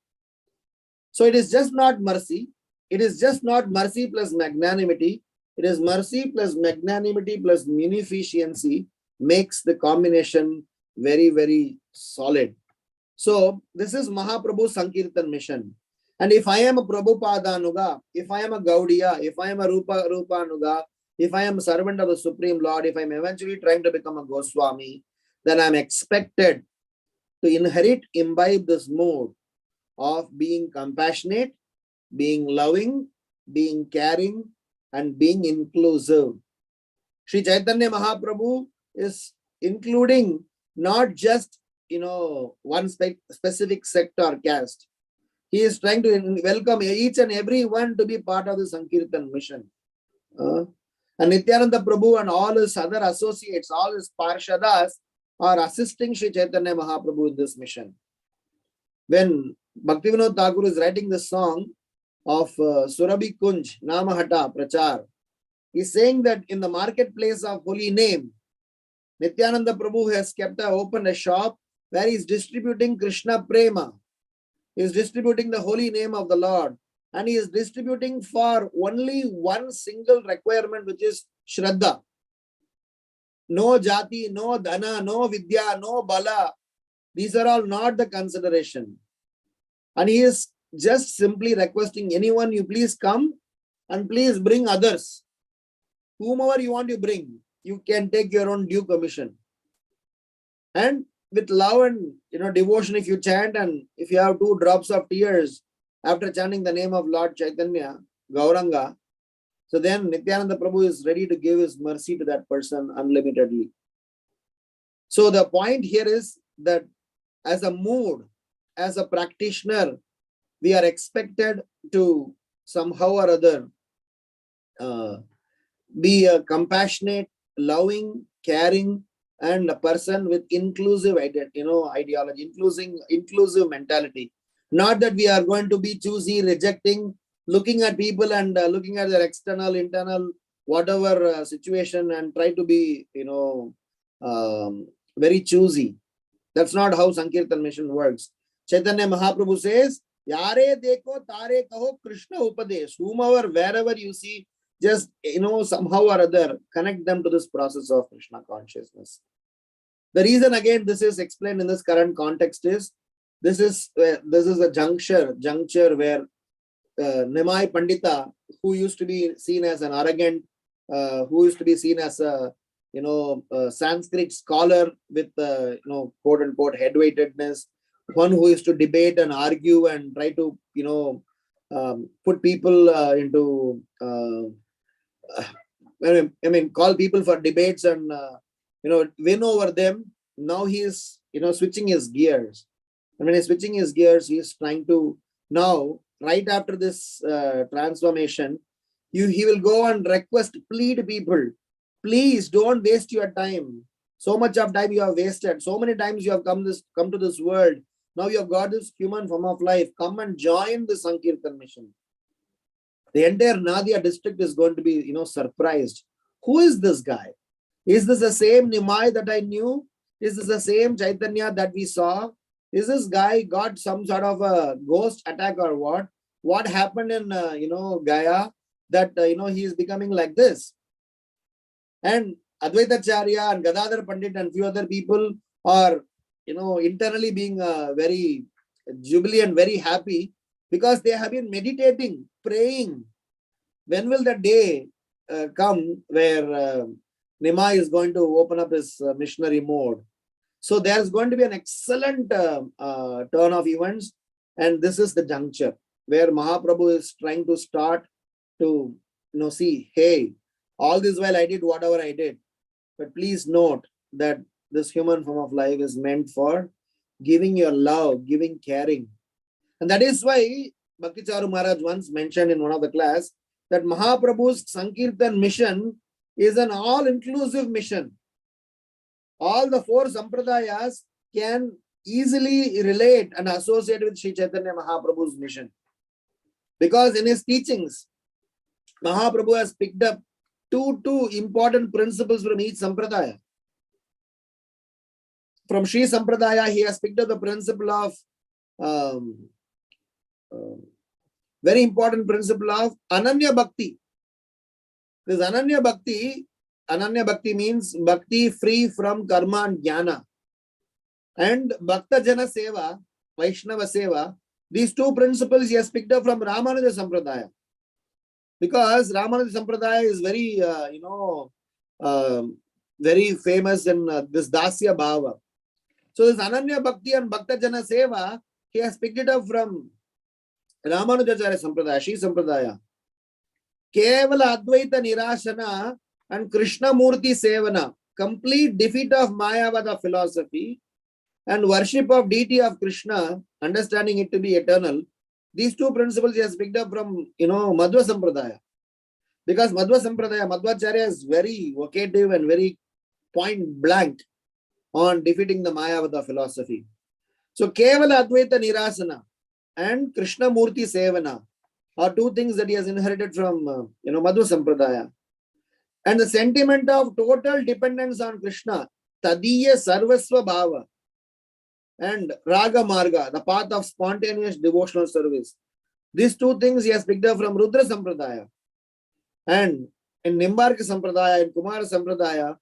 So it is just not mercy. It is just not mercy plus magnanimity. It is mercy plus magnanimity plus munificency makes the combination very, very solid. So this is Mahaprabhu's Sankirtan mission. And if I am a Prabhupada, if I am a Gaudiya, if I am a Rupanuga, if I am a servant of the Supreme Lord, if I am eventually trying to become a Goswami, then I am expected to imbibe this mode of being compassionate, being loving, being caring, and being inclusive. Sri Chaitanya Mahaprabhu is including not just one specific sect or caste. He is trying to welcome each and every one to be part of the Sankirtan mission. And Nityananda Prabhu and all his other associates, all his Parshadas are assisting Sri Chaitanya Mahaprabhu in this mission. When Bhaktivinoda Thakur is writing the song of Surabhi Kunj, Namahata Prachar, he is saying that in the marketplace of holy name, Nityananda Prabhu has opened a shop where he is distributing Krishna Prema. He is distributing the holy name of the Lord. And he is distributing for only one single requirement, which is Shraddha. No Jati, no Dhana, no Vidya, no Bala. These are all not the consideration. And he is just simply requesting anyone, you please come and please bring others. Whomever you want to bring, you can take your own due commission. And with love and devotion, if you chant and if you have 2 drops of tears, after chanting the name of Lord Chaitanya, Gauranga, so then Nityananda Prabhu is ready to give his mercy to that person unlimitedly. So the point here is that as a mood, as a practitioner, we are expected to somehow or other be a compassionate, loving, caring, and a person with inclusive ideology, inclusive mentality. Not that we are going to be choosy, rejecting, looking at people and looking at their external, internal, whatever situation and try to be, very choosy. That's not how Sankirtan mission works. Chaitanya Mahaprabhu says, Yare deko tare kaho Krishna upadesh. Whomever, wherever you see, just, somehow or other, connect them to this process of Krishna consciousness. The reason, again, this is explained in this current context is, this is a juncture where Nimai Pandita, who used to be seen as an arrogant, who used to be seen as a, Sanskrit scholar with, quote unquote, head-weightedness, one who used to debate and argue and try to, put people into, call people for debates and, win over them. Now he is, switching his gears. And when he's switching his gears, he is trying to now, right after this transformation, he will go and plead people, please don't waste your time. So much of time you have wasted. So many times you have come to this world. Now you have got this human form of life. Come and join the Sankirtan mission. The entire Nadia district is going to be, surprised. Who is this guy? Is this the same Nimai that I knew? Is this the same Chaitanya that we saw? Is this guy got some sort of a ghost attack or what? What happened in, Gaya that, he is becoming like this? And Advaita Charya and Gadadhar Pandit and few other people are, internally being very jubilant, very happy because they have been meditating, praying. When will the day come where Nimai is going to open up his missionary mode? So there's going to be an excellent turn of events. And this is the juncture where Mahaprabhu is trying to start to, see, hey, all this while I did whatever I did. But please note that this human form of life is meant for giving your love, giving caring. And that is why Bhakti Charu Maharaj once mentioned in one of the class that Mahaprabhu's Sankirtan mission is an all-inclusive mission. All the four sampradayas can easily relate and associate with Sri Chaitanya Mahaprabhu's mission. Because in his teachings, Mahaprabhu has picked up two important principles from each sampradaya. From Sri Sampradaya, he has picked up the principle of, very important principle of Ananya Bhakti. This Ananya Bhakti means Bhakti free from karma and jnana. And Bhakta Jana Seva, Vaishnava Seva, these two principles he has picked up from Ramanuja Sampradaya. Because Ramanuja Sampradaya is very, very famous in this Dasya Bhava. So this Ananya Bhakti and Bhakta Jana Seva, he has picked it up from Ramanujacharya Sampradaya, Sri Sampradaya. Kevala Advaita Nirashana and Krishna Murti Sevana, complete defeat of Mayavada philosophy and worship of deity of Krishna, understanding it to be eternal. These two principles he has picked up from, Madhva Sampradaya. Because Madhva Sampradaya, Madhvacharya is very vocative and very point blank on defeating the Mayavada philosophy. So Kevala Advaita Nirasana and Krishna Murti Sevana are two things that he has inherited from, Madhva Sampradaya. And the sentiment of total dependence on Krishna, Tadiya Sarvasva Bhava, and Raga Marga, the path of spontaneous devotional service. These two things he has picked up from Rudra Sampradaya. And in Nimbarka Sampradaya and Kumara Sampradaya,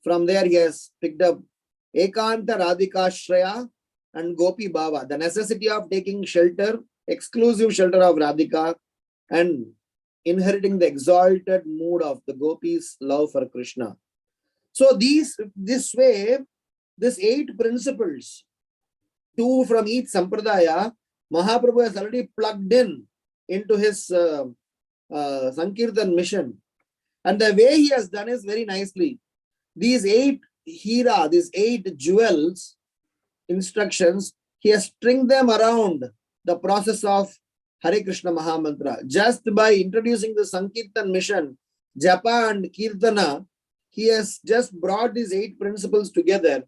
from there he has picked up Ekanta Radhika Shraya and Gopi Bhava, the necessity of taking shelter, exclusive shelter of Radhika, and inheriting the exalted mood of the Gopis' love for Krishna. So this way, these 8 principles, 2 from each sampradaya, Mahaprabhu has already plugged into his Sankirtan mission. And the way he has done is very nicely. These 8 hira, these 8 jewels, instructions, he has stringed them around the process of Hare Krishna Mahamantra. Just by introducing the Sankirtan mission, Japa and Kirtana, he has just brought these 8 principles together.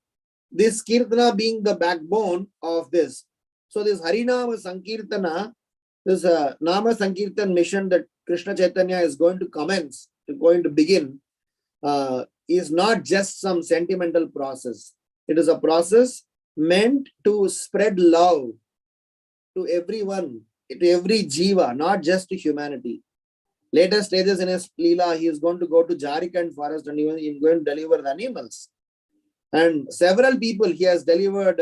This Kirtana being the backbone of this. So this Harinama Sankirtana, this Nama Sankirtan mission that Krishna Chaitanya is going to begin, is not just some sentimental process. It is a process meant to spread love to everyone, to every jiva, not just to humanity. Later stages in his Leela, he is going to go to Jharkhand forest and even he is going to deliver the animals. And several people he has delivered,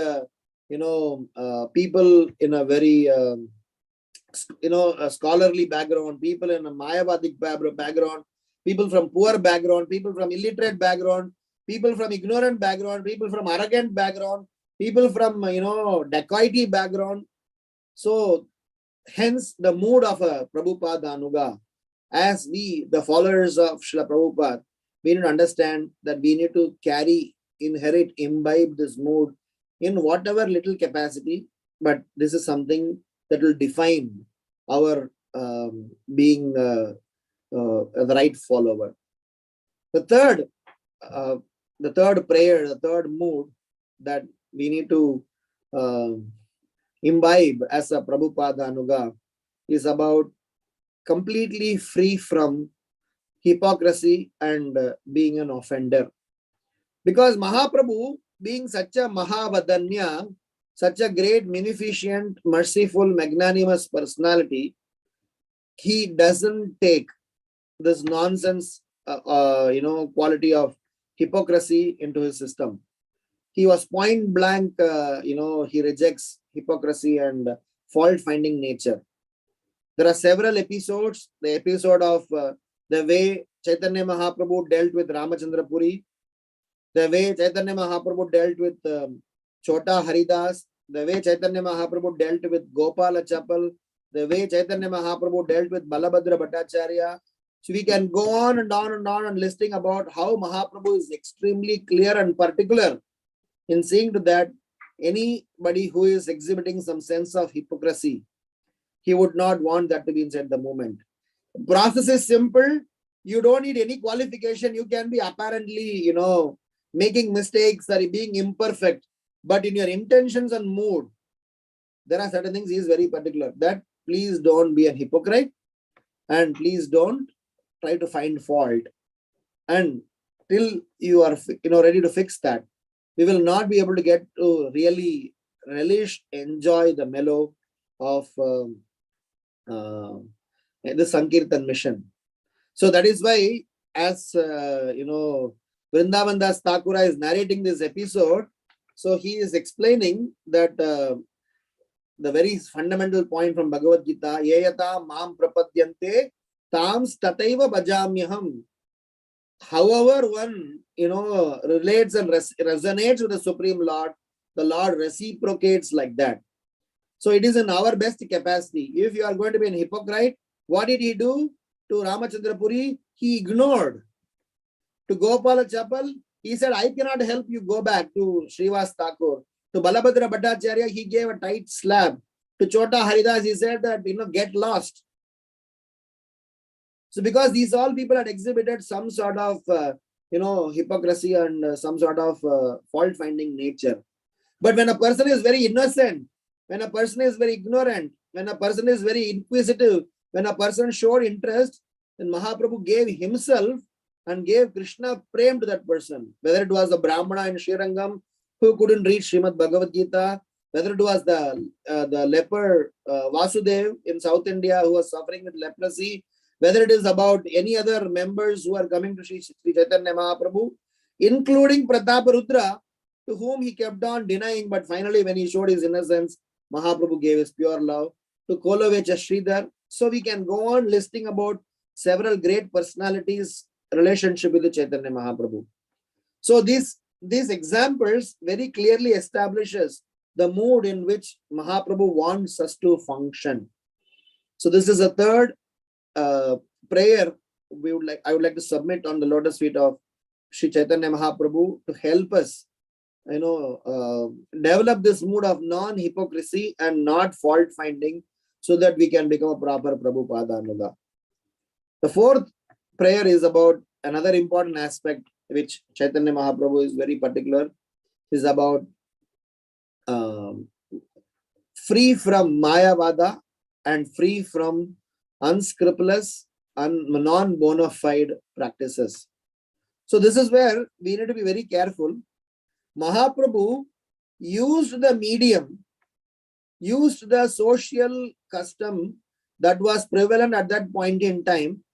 people in a very, a scholarly background, people in a Mayavadic background, people from poor background, people from illiterate background, people from ignorant background, people from arrogant background, people from, dacoity background. So hence the mood of a Prabhupada Anuga. As we, the followers of Srila Prabhupada, we need to understand that we need to imbibe this mood in whatever little capacity, but this is something that will define our being the right follower. The third prayer, the third mood that we need to imbibe as a Prabhupada Anuga is about completely free from hypocrisy and being an offender. Because Mahaprabhu, being such a Mahavadanya, such a great, munificent, merciful, magnanimous personality, he doesn't take this nonsense, quality of hypocrisy into his system. He was point blank, he rejects hypocrisy and fault-finding nature. There are several episodes. The episode of the way Chaitanya Mahaprabhu dealt with Ramachandra Puri, the way Chaitanya Mahaprabhu dealt with Chota Haridas, the way Chaitanya Mahaprabhu dealt with Gopala Chapal, the way Chaitanya Mahaprabhu dealt with Balabhadra Bhattacharya. So we can go on and on and on and listing about how Mahaprabhu is extremely clear and particular in seeing to that anybody who is exhibiting some sense of hypocrisy, he would not want that to be inside the movement. The process is simple. You don't need any qualification. You can be apparently, making mistakes or being imperfect. But in your intentions and mood, there are certain things he is very particular. That please don't be a hypocrite and please don't try to find fault. And till you are, ready to fix that, we will not be able to get to really relish, enjoy the mellow of the Sankirtan mission. So that is why, as Vrindavan Das Thakura is narrating this episode, so he is explaining that the very fundamental point from Bhagavad Gita, Yayata mam prapadyante tams tataiva bhajamyaham. However one, relates and resonates with the Supreme Lord, the Lord reciprocates like that. So it is in our best capacity. If you are going to be a hypocrite, what did he do to Ramachandra Puri? He ignored. To Gopala Chapal, he said, I cannot help you go back to Srivas Thakur. To Balabhadra Bhattacharya, he gave a tight slap. To Chota Haridas, he said that, get lost. So because these all people had exhibited some sort of, hypocrisy and some sort of fault-finding nature. But when a person is very innocent, when a person is very ignorant, when a person is very inquisitive, when a person showed interest, then Mahaprabhu gave himself and gave Krishna prem to that person. Whether it was the Brahmana in Srirangam who couldn't read Srimad Bhagavad Gita, whether it was the leper Vasudev in South India who was suffering with leprosy, whether it is about any other members who are coming to Sri Chaitanya Mahaprabhu, including Prataparudra, to whom he kept on denying, but finally when he showed his innocence, Mahaprabhu gave his pure love. To Kolovecha Sridhar. So we can go on listing about several great personalities' relationship with the Chaitanya Mahaprabhu. So these examples very clearly establishes the mood in which Mahaprabhu wants us to function. So this is a third prayer I would like to submit on the lotus feet of Sri Chaitanya Mahaprabhu to help us, develop this mood of non-hypocrisy and not fault finding, so that we can become a proper Prabhupada Anuga. The fourth prayer is about another important aspect which Chaitanya Mahaprabhu is very particular, is about free from Mayavada and free from unscrupulous and non-bona fide practices. So this is where we need to be very careful. Mahaprabhu used the medium, used the social custom that was prevalent at that point in time,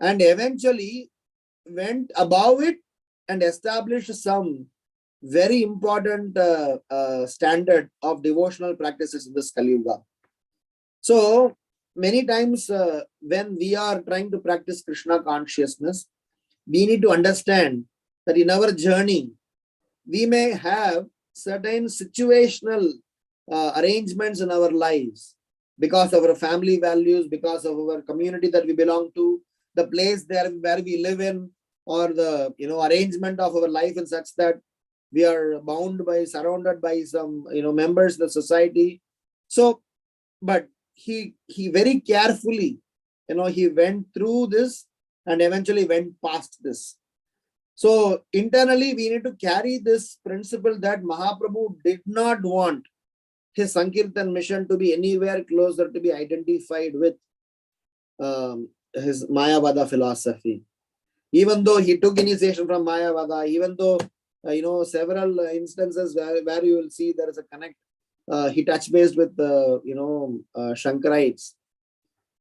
and eventually went above it and established some very important standard of devotional practices in this Kali Yuga. So many times when we are trying to practice Krishna consciousness, we need to understand that in our journey, we may have certain situational arrangements in our lives because of our family values, because of our community that we belong to, the place there where we live in, or the arrangement of our life in such that we are surrounded by some members of the society. So, but he very carefully, he went through this and eventually went past this. So internally, we need to carry this principle that Mahaprabhu did not want his Sankirtan mission to be anywhere closer to be identified with his Mayavada philosophy. Even though he took initiation from Mayavada, even though several instances where you will see there is a connect, he touched base with Shankarites,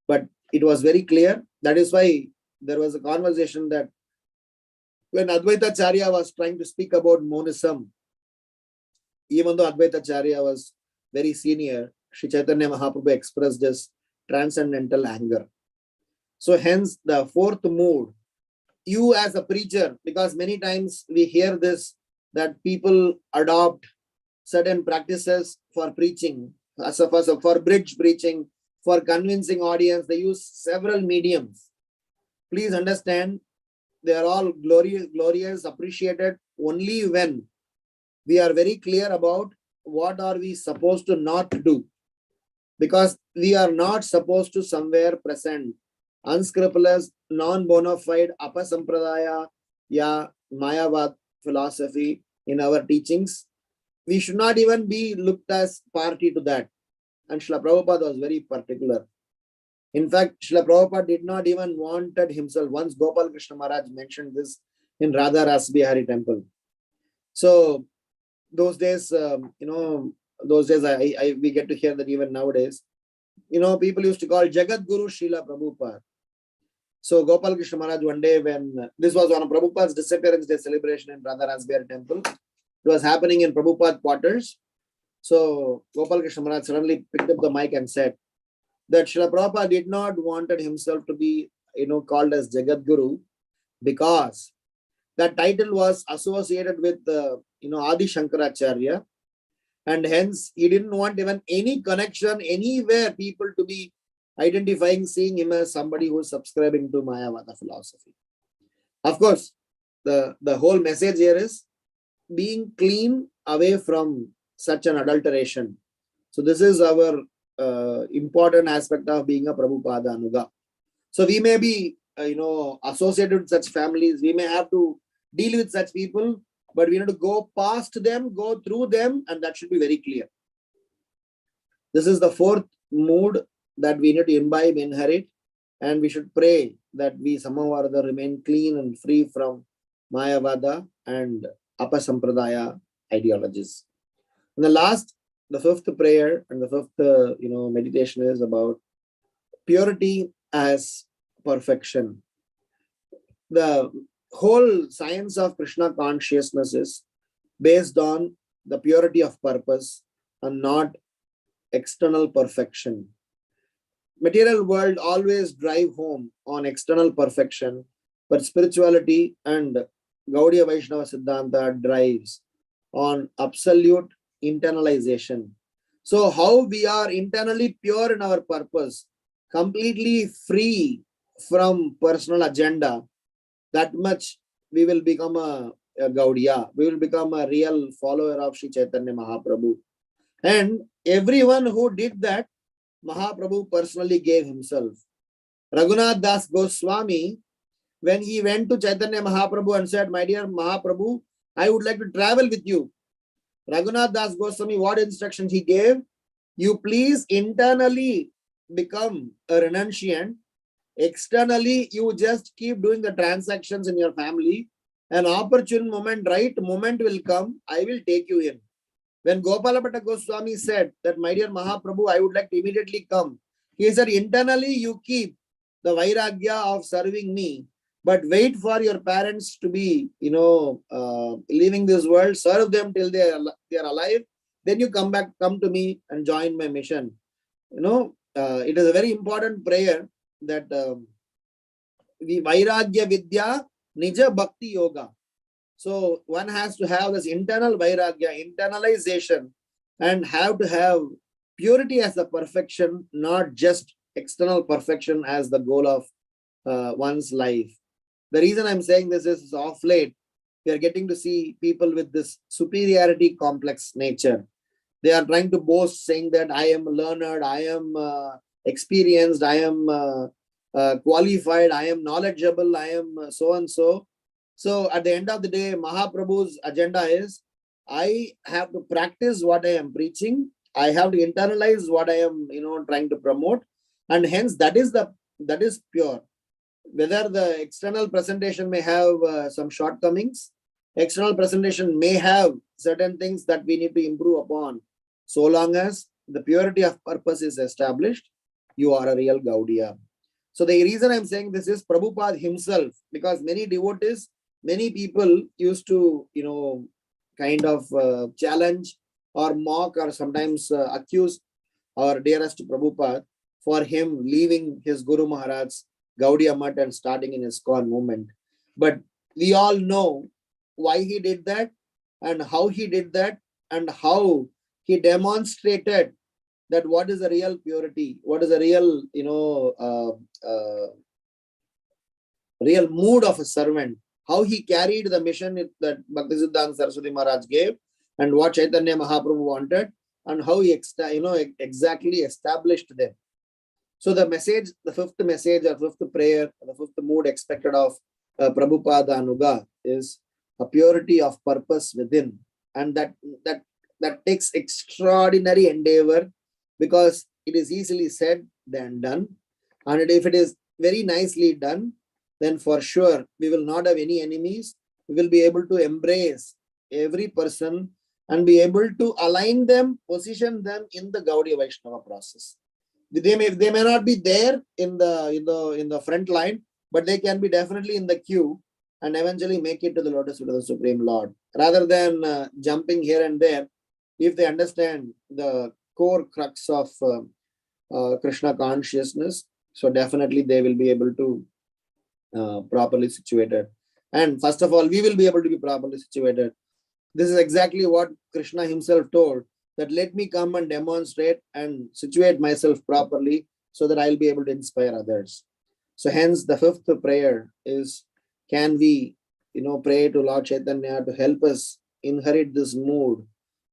but it was very clear. That is why there was a conversation that when Advaita Acharya was trying to speak about monism, even though Advaita Acharya was very senior, Sri Chaitanya Mahaprabhu expressed this transcendental anger. So hence the fourth mood, you as a preacher, because many times we hear this, that people adopt certain practices for preaching, for bridge preaching, for convincing audience, they use several mediums. Please understand, they are all glorious, appreciated only when we are very clear about what are we supposed to not do. Because we are not supposed to somewhere present unscrupulous, non-bona fide, apasampradaya, Mayavad philosophy in our teachings. We should not even be looked as party to that. And Srila Prabhupada was very particular. In fact, Srila Prabhupada did not even wanted himself. Once Gopal Krishna Maharaj mentioned this in Radha Rasbihari temple. So those days, we get to hear that even nowadays. People used to call Jagat Guru Srila Prabhupada. So Gopal Krishna Maharaj one day, when this was on Prabhupada's disappearance day celebration in Radha Rasbihari temple, it was happening in Prabhupada quarters. So Gopal Krishna Maharaj suddenly picked up the mic and said that Srila Prabhupada did not wanted himself to be, called as Jagat Guru, because that title was associated with, Adi Shankaracharya, and hence he didn't want even any connection anywhere people to be identifying, seeing him as somebody who is subscribing to Mayavada philosophy. Of course, the whole message here is being clean away from such an adulteration. So this is our important aspect of being a Prabhupada Anuga. So we may be, associated with such families. We may have to deal with such people, but we need to go past them, go through them, and that should be very clear. This is the fourth mood that we need to imbibe, inherit, and we should pray that we somehow or other remain clean and free from Mayavada and Apasampradaya ideologies. And the fifth prayer and the fifth, meditation is about purity as perfection. The whole science of Krishna consciousness is based on the purity of purpose and not external perfection. Material world always drive home on external perfection, but spirituality and Gaudiya Vaishnava Siddhanta drives on absolute internalization. So how we are internally pure in our purpose, completely free from personal agenda, that much we will become a Gaudiya. We will become a real follower of Sri Chaitanya Mahaprabhu. And everyone who did that, Mahaprabhu personally gave himself. Raghunath Das Goswami, when he went to Chaitanya Mahaprabhu and said, "My dear Mahaprabhu, I would like to travel with you." Raghunath Das Goswami, what instructions he gave? You please internally become a renunciant. Externally, you just keep doing the transactions in your family. An opportune moment, right moment will come, I will take you in. When Gopalabhatta Goswami said that, "My dear Mahaprabhu, I would like to immediately come," he said, internally you keep the vairagya of serving me, but wait for your parents to be, leaving this world, serve them till they are alive. Then you come to me and join my mission. It is a very important prayer that Vairagya Vidya Nija Bhakti Yoga. So one has to have this internal Vairagya, internalization, and have to have purity as the perfection, not just external perfection as the goal of one's life. The reason I'm saying this is off late, we are getting to see people with this superiority complex nature. They are trying to boast, saying that I am learned, I am experienced, I am qualified, I am knowledgeable, I am so and so. So at the end of the day, Mahaprabhu's agenda is, I have to practice what I am preaching. I have to internalize what I am, trying to promote, and hence that is pure. Whether the external presentation may have some shortcomings, external presentation may have certain things that we need to improve upon. So long as the purity of purpose is established, you are a real Gaudiya. So the reason I'm saying this is Prabhupada himself, because many devotees, many people used to, kind of challenge or mock or sometimes accuse our dearest Prabhupada for him leaving his Guru Maharaj's Gaudiya Math and starting in his ISKCON movement. But we all know why he did that and how he did that and how he demonstrated that what is the real purity, what is the real, real mood of a servant, how he carried the mission that Bhaktisiddhanta Saraswati Maharaj gave and what Chaitanya Mahaprabhu wanted and how he exactly established them. So the message, the fifth message or fifth prayer, the fifth mood expected of Prabhupada Anuga is a purity of purpose within, and that takes extraordinary endeavor, because it is easily said than done. And if it is very nicely done, then for sure we will not have any enemies. We will be able to embrace every person and be able to align them, position them in the Gaudiya Vaishnava process. They may not be there in the front line, but they can be definitely in the queue and eventually make it to the lotus feet of the Supreme Lord. Rather than jumping here and there, if they understand the core crux of Krishna consciousness, so definitely they will be able to properly situated. And first of all, we will be able to be properly situated. This is exactly what Krishna himself told, that let me come and demonstrate and situate myself properly so that I'll be able to inspire others. So hence the fifth prayer is, can we, pray to Lord Chaitanya to help us inherit this mood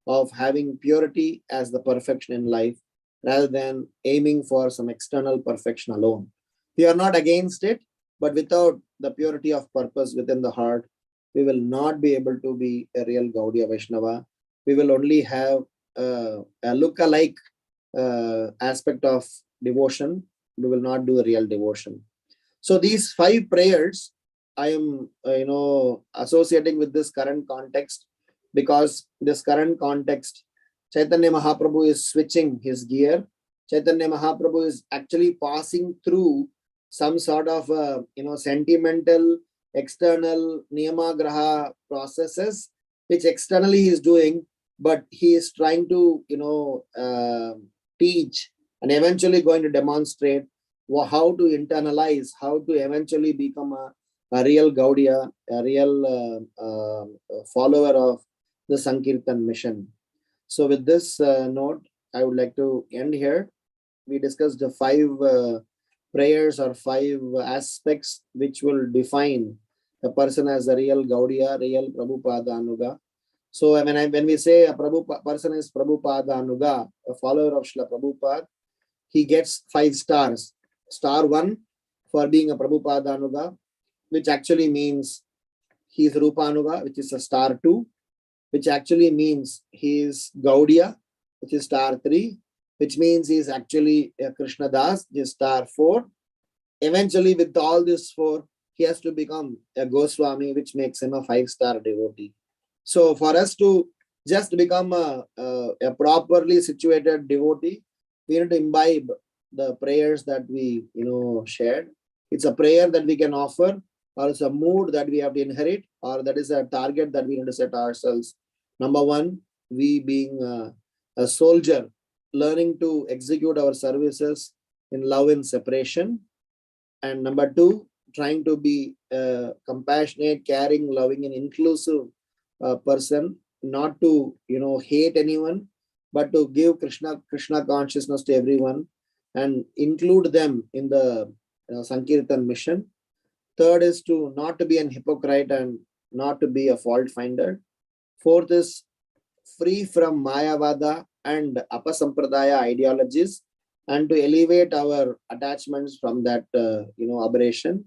of having purity as the perfection in life, rather than aiming for some external perfection alone. We are not against it, but without the purity of purpose within the heart, we will not be able to be a real Gaudiya Vaishnava. We will only have a look-alike aspect of devotion. We will not do a real devotion. So these 5 prayers, I am, associating with this current context, because this current context, Chaitanya Mahaprabhu is switching his gear. Chaitanya Mahaprabhu is actually passing through some sort of, sentimental, external niyamagraha processes, which externally he is doing, but he is trying to, teach and eventually going to demonstrate how to internalize, how to eventually become a real Gaudiya, a real follower of the Sankirtan mission. So with this note, I would like to end here. We discussed the 5 prayers or 5 aspects which will define a person as a real Gaudiya, real Prabhupada Anuga. So when we say a person is Prabhupada Anuga, a follower of Srila Prabhupada, he gets 5 stars. Star 1 for being a Prabhupada Anuga, which actually means he is Rupa Anuga, which is a star 2, which actually means he is Gaudiya, which is star 3, which means he is actually a Krishna Das, which is star 4. Eventually, with all these 4, he has to become a Goswami, which makes him a 5-star devotee. So for us to just become a properly situated devotee, we need to imbibe the prayers that we shared. It's a prayer that we can offer, or it's a mood that we have to inherit, or that is a target that we need to set ourselves. Number 1, we being a soldier, learning to execute our services in love and separation. And number 2, trying to be a compassionate, caring, loving, and inclusive person, not to hate anyone, but to give Krishna consciousness to everyone and include them in the Sankirtan mission. Third is to not to be an hypocrite and not to be a fault finder. Fourth is free from Mayavada and Apasampradaya ideologies, and to elevate our attachments from that aberration.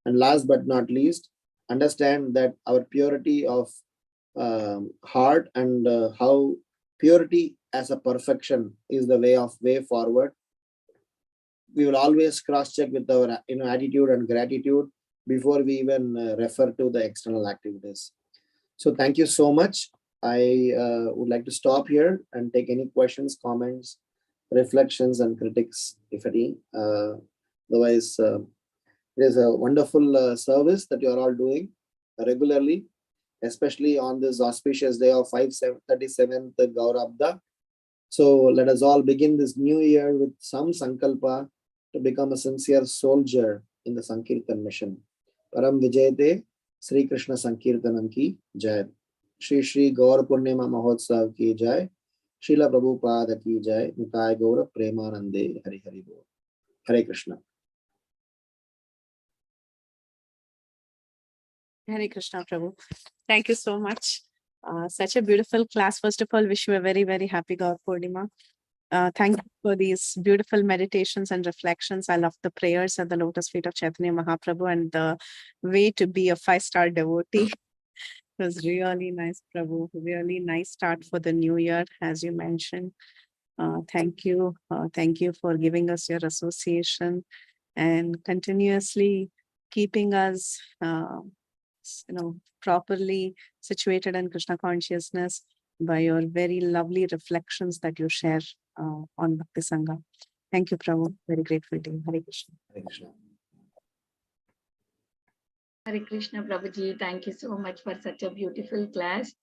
And last but not least, understand that our purity of heart and how purity as a perfection is the way forward. We will always cross-check with our attitude and gratitude before we even refer to the external activities. So thank you so much. I would like to stop here and take any questions, comments, reflections, and critics, if any. Otherwise, it is a wonderful service that you are all doing regularly, especially on this auspicious day of 537th Gaurabda. So let us all begin this new year with some sankalpa to become a sincere soldier in the Sankirtan mission. Param Vijayate Sri Krishna Sankirtanam ki Jai. Shri Shri Gaur Purnima Mahotsav ki Jai. Srila Prabhupada ki Jai. Nitai Gaura Premanande Hari Hari Bol. Hare Krishna. Hare Krishna, Prabhu. Thank you so much. Such a beautiful class. First of all, wish you a very, very happy Gaur Purnima. Thank you for these beautiful meditations and reflections. I love the prayers at the lotus feet of Chaitanya Mahaprabhu and the way to be a 5-star devotee. It was really nice, Prabhu. Really nice start for the new year, as you mentioned. Thank you. Thank you for giving us your association and continuously keeping us properly situated in Krishna consciousness by your very lovely reflections that you share on Bhakti Sangha. Thank you, Prabhu. Very grateful to you. Hare Krishna. Hare Krishna. Hare Krishna, Prabhuji. Thank you so much for such a beautiful class.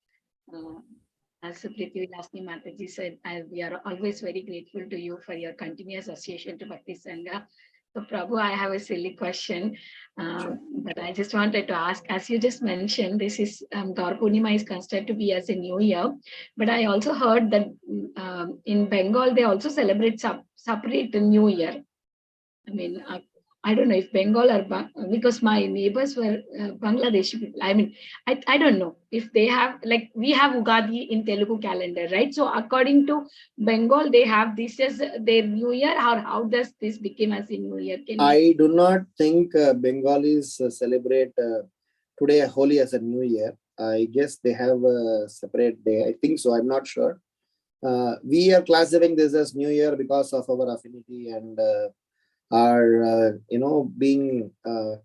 As Prithvi Lasni Mataji said, we are always very grateful to you for your continuous association to Bhakti Sangha. So, Prabhu, I have a silly question, but I just wanted to ask, as you just mentioned, this is Gaur Purnima is considered to be as a new year, but I also heard that in Bengal, they also celebrate separate new year. I mean, I don't know if Bengal or because my neighbors were Bangladeshi people. I mean, I don't know if they have, like we have Ugadi in Telugu calendar, right? So according to Bengal, they have this as their new year. How does this become as a new year? I do not think Bengalis celebrate today Holi as a new year. I guess they have a separate day. I think so. I'm not sure. We are classifying this as new year because of our affinity and our being a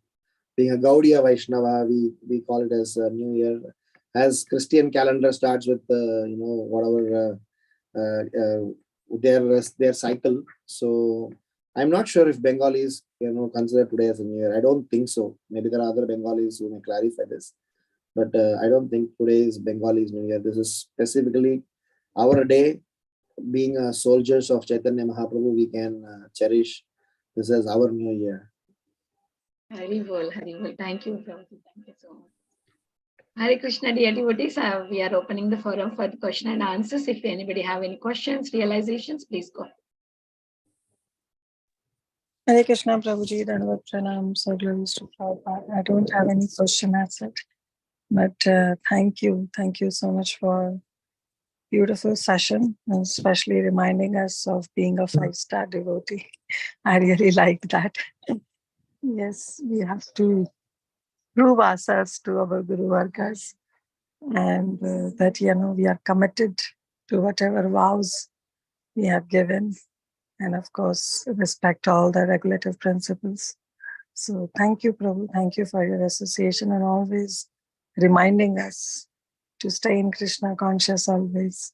Gaudiya Vaishnava, we call it as a new year. As Christian calendar starts with whatever their cycle. So I'm not sure if Bengalis consider today as a new year. I don't think so. Maybe there are other Bengalis who may clarify this, but I don't think today is Bengalis new year. This is specifically our day. Being soldiers of Chaitanya Mahaprabhu, we can cherish this as our new year. Haribol, Haribol. Thank you, Prabhuji. Thank you so much. Hare Krishna, dear devotees. We are opening the forum for the question and answers. If anybody have any questions, realizations, please go ahead. Hare Krishna, Prabhuji, Dandavat Pranam, so glories to Prabhupada. I don't have any question as such, but thank you so much for beautiful session, and especially reminding us of being a 5-star devotee. I really like that. Yes, we have to prove ourselves to our Guru Vargas, and that we are committed to whatever vows we have given, and of course respect all the regulative principles. So thank you, Prabhu. Thank you for your association and always reminding us to stay in Krishna conscious always.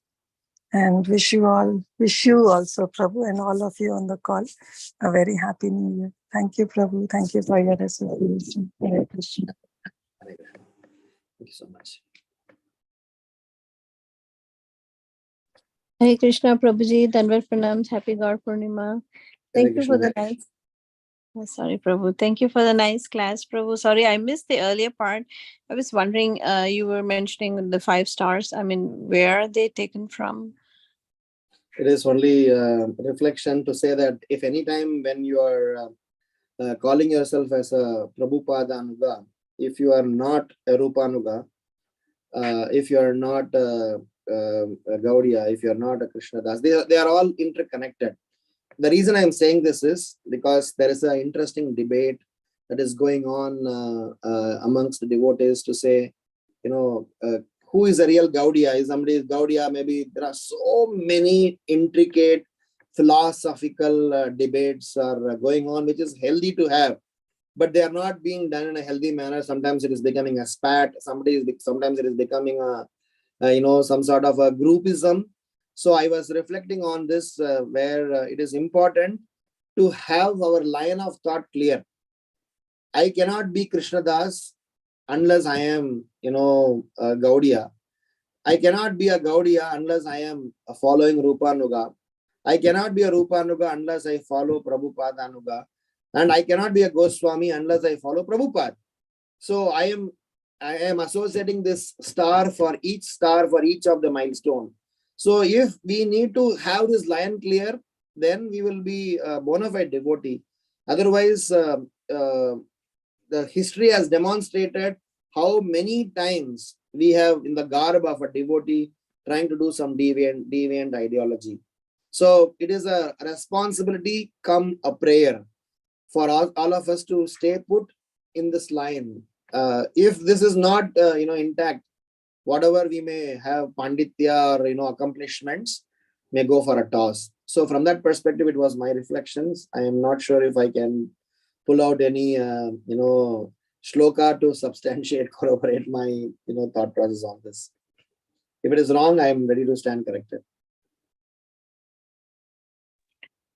And wish you also, Prabhu, and all of you on the call, a very happy New Year. Thank you, Prabhu. Thank you for your association. Hare Krishna. Hare Krishna. Thank you so much. Hare Krishna, Prabhuji, Dandavat Pranams, Happy Gaur Purnima. Thank you for the nice. Sorry, Prabhu. Thank you for the nice class, Prabhu. Sorry, I missed the earlier part. I was wondering, you were mentioning the 5 stars. I mean, where are they taken from? It is only reflection to say that if any time when you are calling yourself as a Prabhupada Anuga, if you are not a Rupanuga, if you are not a Gaudiya, if you are not a Krishnadas, they are all interconnected. The reason I am saying this is because there is an interesting debate that is going on amongst the devotees to say, who is a real Gaudiya? Is somebody is Gaudiya? Maybe there are so many intricate philosophical debates are going on, which is healthy to have, but they are not being done in a healthy manner. Sometimes it is becoming a spat. Sometimes it is becoming some sort of a groupism. So I was reflecting on this where it is important to have our line of thought clear. I cannot be Krishnadas unless I am, Gaudiya. I cannot be a Gaudiya unless I am following Rupanuga. I cannot be a Rupanuga unless I follow Prabhupada Anuga. And I cannot be a Goswami unless I follow Prabhupada. So I am associating this star for each of the milestone. So if we need to have this line clear, then we will be a bona fide devotee. Otherwise, the history has demonstrated how many times we have in the garb of a devotee trying to do some deviant ideology. So it is a responsibility come a prayer for all of us to stay put in this line. If this is not intact, whatever we may have panditya or accomplishments may go for a toss. So from that perspective, it was my reflections. I am not sure if I can pull out any shloka to substantiate, corroborate my thought process on this. If it is wrong, I am ready to stand corrected.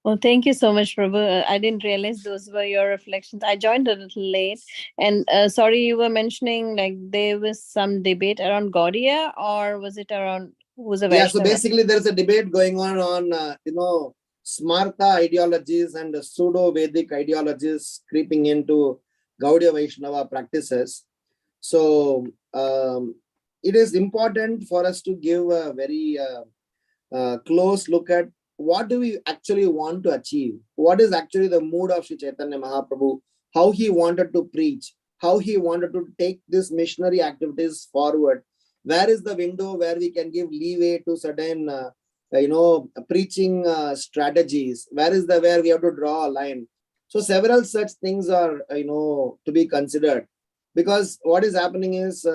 Well, thank you so much, Prabhu. I didn't realize those were your reflections. I joined a little late. And sorry, you were mentioning like there was some debate around Gaudiya, or was it around who's a Vaishnava? Yeah, so basically there's a debate going on Smarta ideologies and pseudo-Vedic ideologies creeping into Gaudiya Vaishnava practices. So it is important for us to give a very close look at what do we actually want to achieve? What is actually the mood of Sri Chaitanya Mahaprabhu? How he wanted to preach? How he wanted to take these missionary activities forward? Where is the window where we can give leeway to certain, preaching strategies? Where we have to draw a line? So several such things are, to be considered, because what is happening is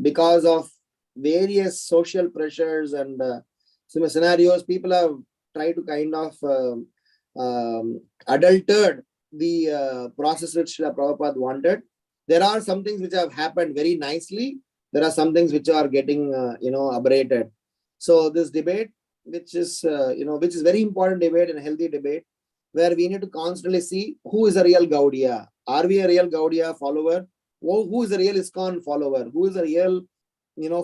because of various social pressures and scenarios, people have tried to kind of adulterate the process which Srila Prabhupada wanted. There are some things which have happened very nicely. There are some things which are getting, aberrated. So this debate, which is very important debate and a healthy debate, where we need to constantly see who is a real Gaudiya. Are we a real Gaudiya follower? Who is a real ISKCON follower? Who is a real,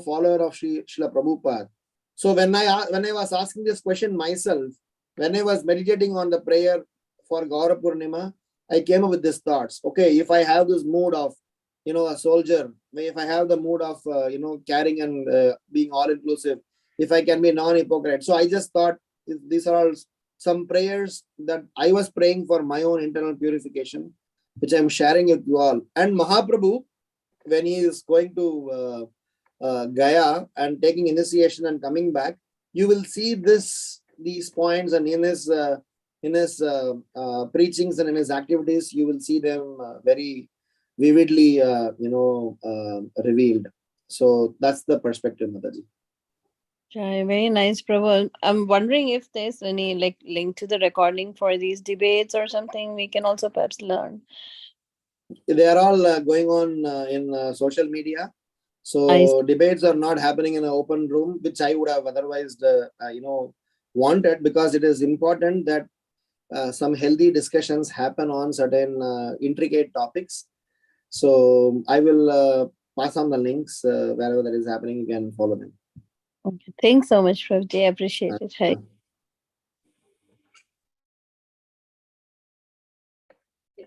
follower of Srila Prabhupada? So when I was asking this question myself, when I was meditating on the prayer for Gaura Purnima, I came up with these thoughts. Okay, if I have this mood of a soldier, if I have the mood of, caring and being all inclusive, if I can be non-hypocrite. So I just thought these are all some prayers that I was praying for my own internal purification, which I'm sharing with you all. And Mahaprabhu, when he is going to Gaya and taking initiation and coming back, you will see these points, and in his preachings and in his activities, you will see them very vividly, revealed. So that's the perspective, Mataji. Very nice, Prabhu. I'm wondering if there's any link to the recording for these debates or something we can also perhaps learn. They are all going on in social media. So debates are not happening in an open room, which I would have otherwise, wanted, because it is important that some healthy discussions happen on certain intricate topics. So I will pass on the links wherever that is happening. You can follow them. Okay. Thanks so much, Prabhuji. I appreciate it. Hi.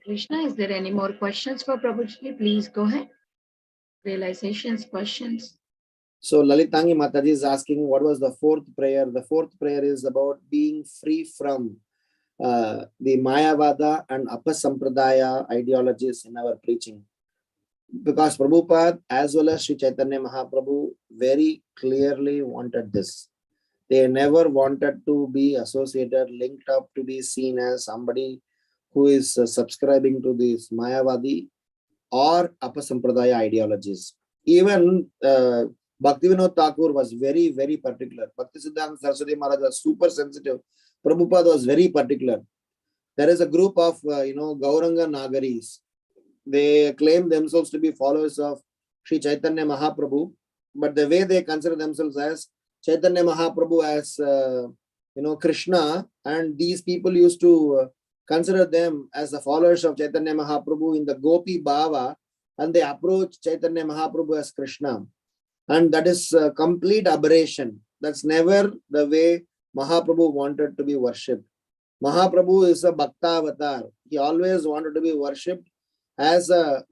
Krishna, is there any more questions for Prabhuji? Please go ahead. Realizations, questions. So Lalitangi Mataji is asking, what was the fourth prayer? The fourth prayer is about being free from the Mayavada and Apasampradaya ideologies in our preaching. Because Prabhupada as well as Sri Chaitanya Mahaprabhu very clearly wanted this. They never wanted to be associated, linked up, to be seen as somebody who is subscribing to this Mayavadi or Apasampradaya ideologies. Even Bhaktivinoda Thakur was very, very particular. Bhaktisiddhanta Saraswati Maharaj was super sensitive. Prabhupada was very particular. There is a group of, Gauranga Nagaris. They claim themselves to be followers of Sri Chaitanya Mahaprabhu, but the way they consider themselves as Chaitanya Mahaprabhu as, Krishna, and these people used to consider them as the followers of Chaitanya Mahaprabhu in the Gopi Bhava, and they approach Chaitanya Mahaprabhu as Krishna. And that is a complete aberration. That's never the way Mahaprabhu wanted to be worshipped. Mahaprabhu is a Bhakta avatar. He always wanted to be worshipped as a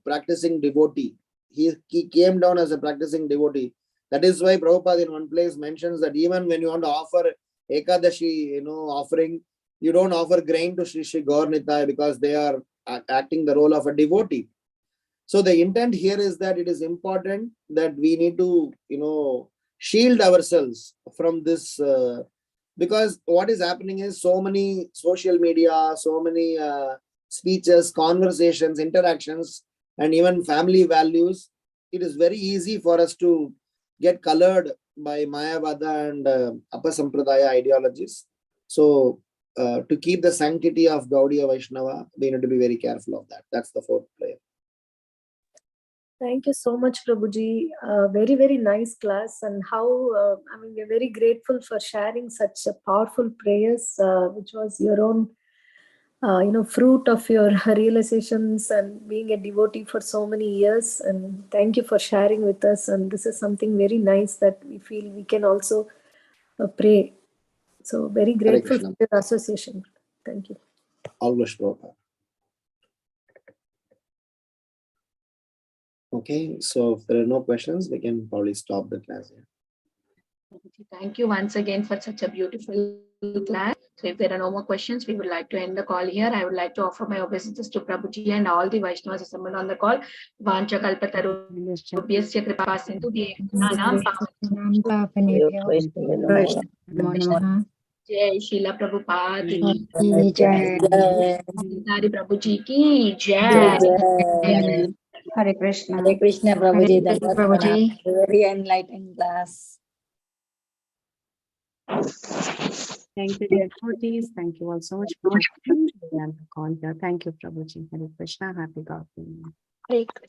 practicing devotee. He came down as a practicing devotee. That is why Prabhupada in one place mentions that even when you want to offer Ekadashi, offering, you don't offer grain to Sri Sri Gaur Nitai, because they are acting the role of a devotee. So the intent here is that it is important that we need to, shield ourselves from this, because what is happening is so many social media, so many speeches, conversations, interactions, and even family values. It is very easy for us to get colored by Mayavada and Apasampradaya ideologies. So to keep the sanctity of Gaudiya Vaishnava, we need to be very careful of that. That's the fourth prayer. Thank you so much, Prabhuji. Very, very nice class, and how, we're very grateful for sharing such powerful prayers, which was your own, fruit of your realizations and being a devotee for so many years. And thank you for sharing with us. And this is something very nice that we feel we can also pray. So very grateful for your association. Thank you. Always, Prabhupada. Okay, so if there are no questions, we can probably stop the class here. Thank you once again for such a beautiful class. So if there are no more questions, we would like to end the call here. I would like to offer my obeisances to Prabhuji and all the Vaishnavas assembled on the call. Vancha kalpatarubhyasya kripa sindhu Jai Srila Prabhupada ki Jai. Ramgiridhari Prabhuji ki Jai. Hare Krishna. Hare Krishna, Prabhuji. Hare Krishna, Prabhuji. Very enlightened class. Thank you, dear devotees. Thank you all so much for joining the call here. Thank you, Prabhuji. Hare Krishna. Happy Gauri.